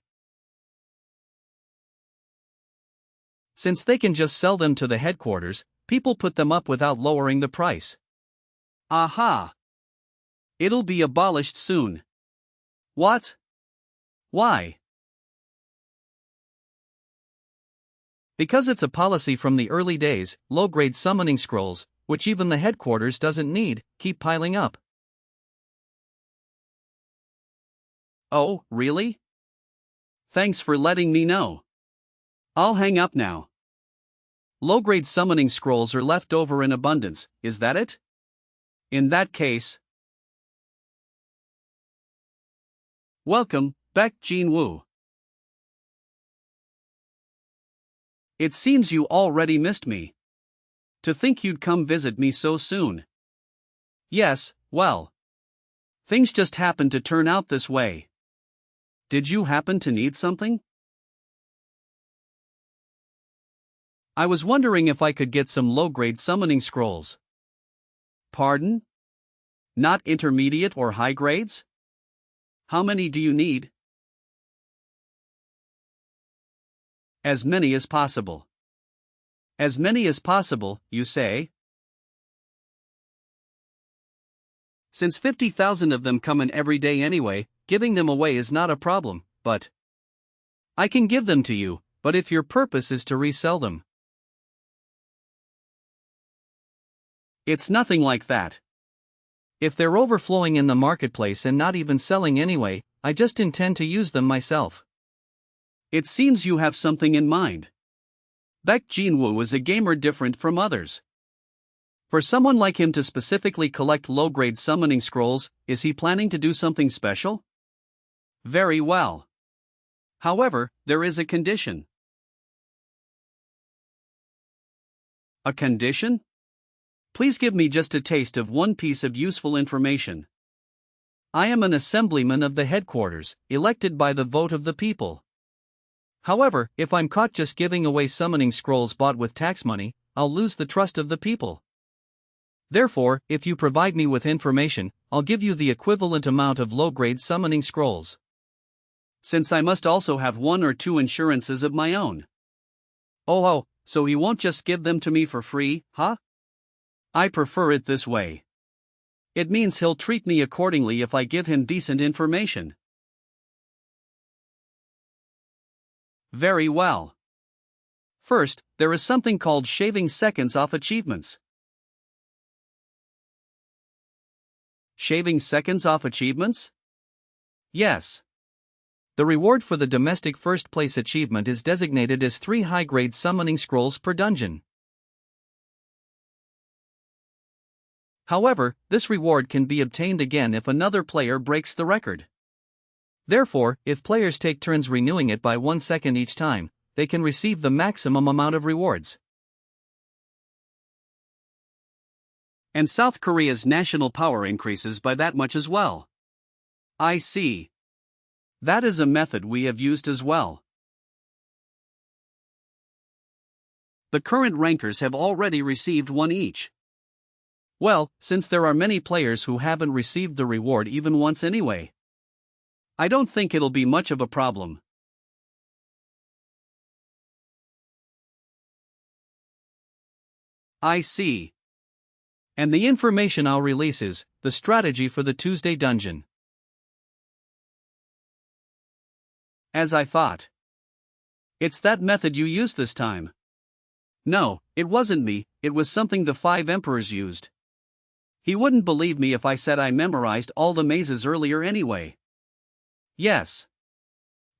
Since they can just sell them to the headquarters, people put them up without lowering the price. Aha! It'll be abolished soon. What? Why? Because it's a policy from the early days, low-grade summoning scrolls, which even the headquarters doesn't need, keep piling up. Oh, really? Thanks for letting me know. I'll hang up now. Low-grade summoning scrolls are left over in abundance, is that it? In that case... Welcome, Baek Jinwoo. It seems you already missed me. To think you'd come visit me so soon. Yes, well. Things just happened to turn out this way. Did you happen to need something? I was wondering if I could get some low-grade summoning scrolls. Pardon? Not intermediate or high grades? How many do you need? As many as possible. As many as possible, you say? Since 50,000 of them come in every day anyway, giving them away is not a problem, but I can give them to you, but if your purpose is to resell them. It's nothing like that. If they're overflowing in the marketplace and not even selling anyway, I just intend to use them myself. It seems you have something in mind. Baek Jin-woo is a gamer different from others. For someone like him to specifically collect low-grade summoning scrolls, is he planning to do something special? Very well. However, there is a condition. A condition? Please give me just a taste of one piece of useful information. I am an assemblyman of the headquarters, elected by the vote of the people. However, if I'm caught just giving away summoning scrolls bought with tax money, I'll lose the trust of the people. Therefore, if you provide me with information, I'll give you the equivalent amount of low-grade summoning scrolls. Since I must also have 1 or 2 insurances of my own. Oh, so he won't just give them to me for free, huh? I prefer it this way. It means he'll treat me accordingly if I give him decent information. Very well. First, there is something called shaving seconds off achievements. Shaving seconds off achievements? Yes. The reward for the domestic first place achievement is designated as 3 high-grade summoning scrolls per dungeon. However, this reward can be obtained again if another player breaks the record. Therefore, if players take turns renewing it by 1 second each time, they can receive the maximum amount of rewards. And South Korea's national power increases by that much as well. I see. That is a method we have used as well. The current rankers have already received 1 each. Well, since there are many players who haven't received the reward even once anyway, I don't think it'll be much of a problem. I see. And the information I'll release is the strategy for the Tuesday dungeon. As I thought. It's that method you used this time. No, it wasn't me, it was something the 5 emperors used. He wouldn't believe me if I said I memorized all the mazes earlier anyway. Yes.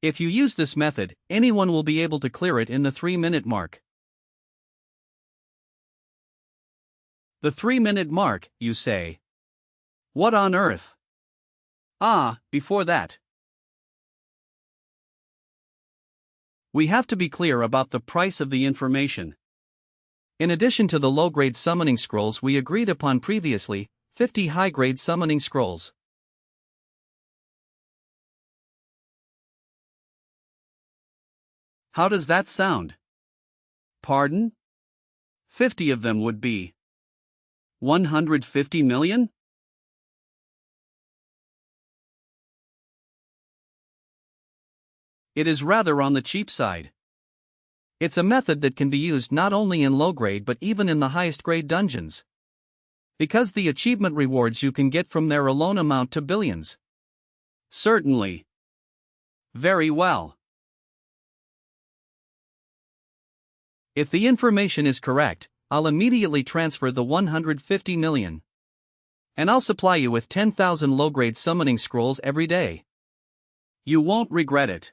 If you use this method, anyone will be able to clear it in the 3-minute mark. The 3-minute mark, you say? What on earth? Before that. We have to be clear about the price of the information. In addition to the low-grade summoning scrolls we agreed upon previously, 50 high-grade summoning scrolls. How does that sound? Pardon? 50 of them would be 150 million? It is rather on the cheap side. It's a method that can be used not only in low grade but even in the highest grade dungeons. Because the achievement rewards you can get from there alone amount to billions. Certainly. Very well. If the information is correct, I'll immediately transfer the 150 million. And I'll supply you with 10,000 low-grade summoning scrolls every day. You won't regret it.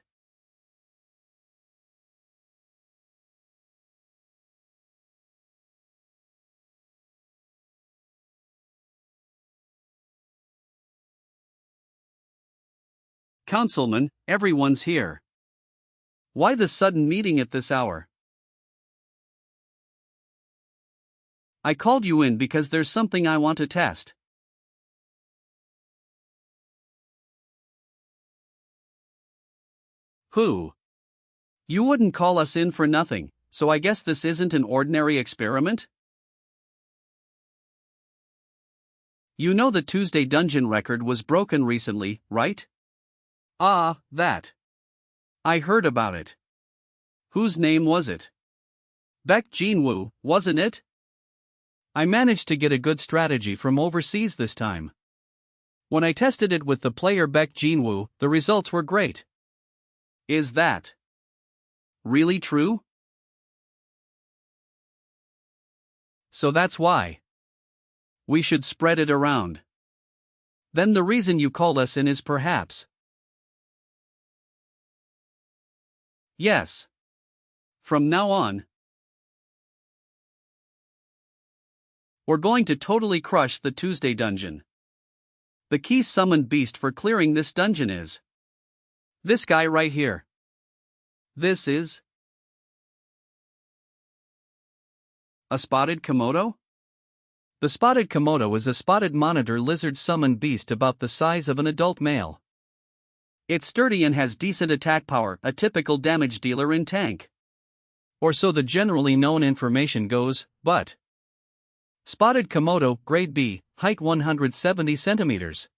Councilman, everyone's here. Why the sudden meeting at this hour? I called you in because there's something I want to test. Who? You wouldn't call us in for nothing, so I guess this isn't an ordinary experiment? You know the Tuesday dungeon record was broken recently, right? That. I heard about it. Whose name was it? Baek Jin-woo, wasn't it? I managed to get a good strategy from overseas this time. When I tested it with the player Baek Jinwoo, the results were great. Is that really true? So that's why we should spread it around. Then the reason you called us in is perhaps. Yes. From now on, we're going to totally crush the Tuesday dungeon. The key summoned beast for clearing this dungeon is this guy right here. This is a spotted Komodo? The spotted Komodo is a spotted monitor lizard summoned beast about the size of an adult male. It's sturdy and has decent attack power, a typical damage dealer in tank. Or so the generally known information goes, but spotted Komodo, grade B, height 170 centimeters.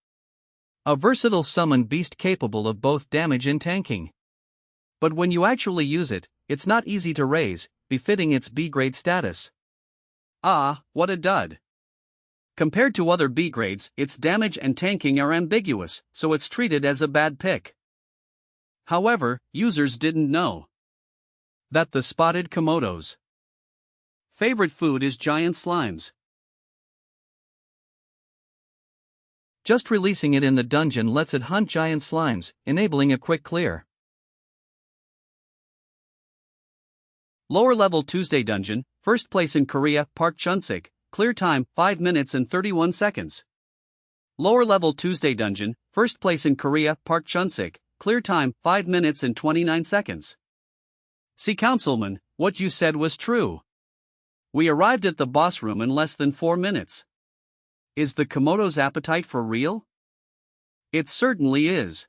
A versatile summoned beast capable of both damage and tanking. But when you actually use it, it's not easy to raise, befitting its B-grade status. Ah, what a dud. Compared to other B grades, its damage and tanking are ambiguous, so it's treated as a bad pick. However, users didn't know that the spotted Komodo's favorite food is giant slimes. Just releasing it in the dungeon lets it hunt giant slimes, enabling a quick clear. Lower level Tuesday dungeon, first place in Korea, Park Chunsik, clear time 5 minutes and 31 seconds. Lower level Tuesday dungeon, first place in Korea, Park Chunsik, clear time 5 minutes and 29 seconds. See, Councilman, what you said was true. We arrived at the boss room in less than 4 minutes. Is the Komodo's appetite for real? It certainly is.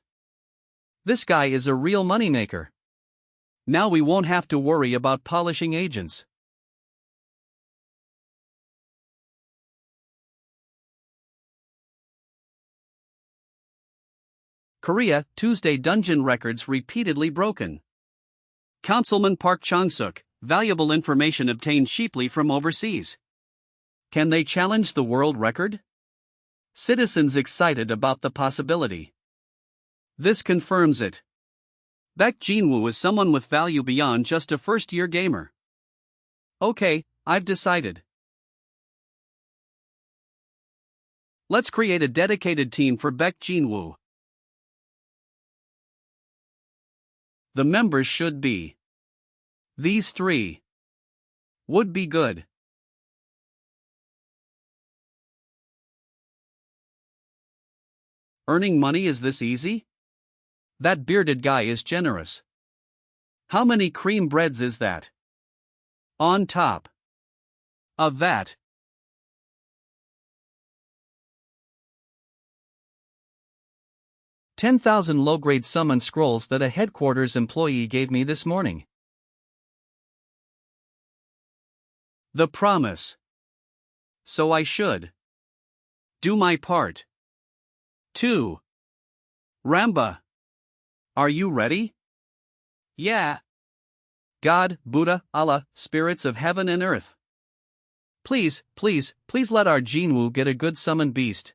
This guy is a real moneymaker. Now we won't have to worry about polishing agents. Korea, Tuesday dungeon records repeatedly broken. Councilman Park Chung-suk, valuable information obtained cheaply from overseas. Can they challenge the world record? Citizens excited about the possibility. This confirms it. Baek Jinwoo is someone with value beyond just a first-year gamer. Okay, I've decided. Let's create a dedicated team for Baek Jinwoo. The members should be these three. Would be good. Earning money is this easy? That bearded guy is generous. How many cream breads is that? On top of that, 10,000 low-grade summon scrolls that a headquarters employee gave me this morning. The promise. So I should do my part. 2. Ramba. Are you ready? Yeah. God, Buddha, Allah, spirits of heaven and earth. Please, please, please let our Jinwoo get a good summon beast.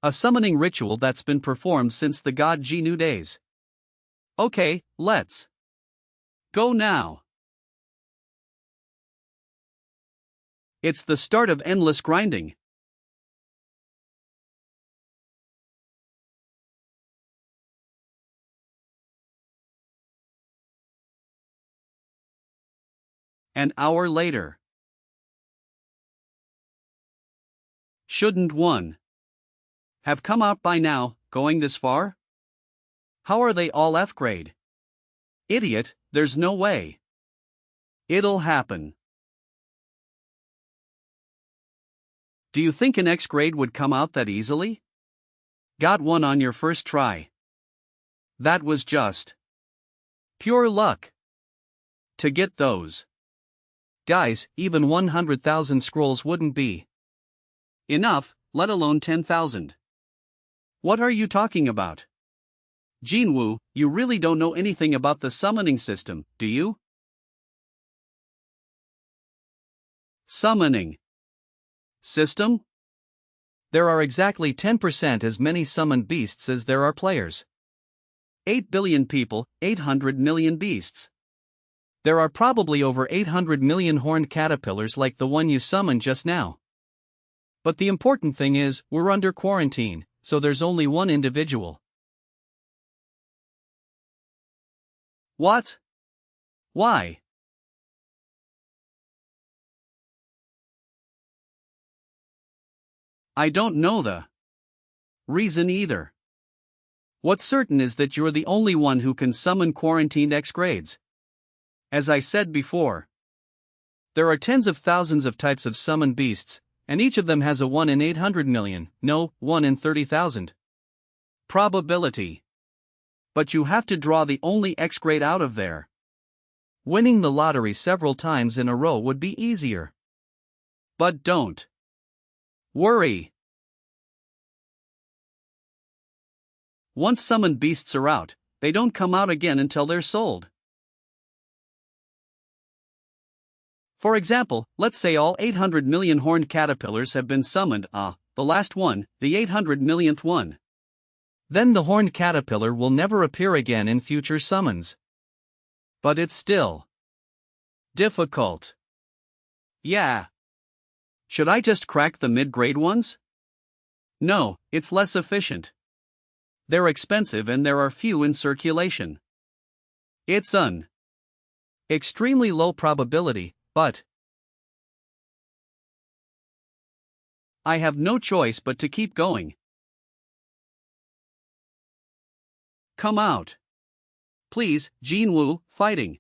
A summoning ritual that's been performed since the god Jinwoo days. Okay, let's go now. It's the start of endless grinding. An hour later. Shouldn't one have come out by now, going this far? How are they all F grade? Idiot, there's no way. It'll happen. Do you think an X grade would come out that easily? Got one on your first try. That was just pure luck. To get those guys, even 100,000 scrolls wouldn't be enough, let alone 10,000. What are you talking about? Jinwoo, you really don't know anything about the summoning system, do you? Summoning system? There are exactly 10% as many summoned beasts as there are players. 8 billion people, 800 million beasts. There are probably over 800 million horned caterpillars like the one you summoned just now. But the important thing is, we're under quarantine, so there's only one individual. What? Why? I don't know the reason either. What's certain is that you're the only one who can summon quarantined X grades. As I said before, there are tens of thousands of types of summoned beasts, and each of them has a 1 in 800 million, no, 1 in 30,000 probability. But you have to draw the only X grade out of there. Winning the lottery several times in a row would be easier. But don't worry. Once summoned beasts are out, they don't come out again until they're sold. For example, let's say all 800 million horned caterpillars have been summoned, the last one, the 800 millionth one. Then the horned caterpillar will never appear again in future summons. But it's still difficult. Yeah. Should I just crack the mid-grade ones? No, it's less efficient. They're expensive and there are few in circulation. It's an extremely low probability, but I have no choice but to keep going. Come out. Please, Jinwoo, fighting.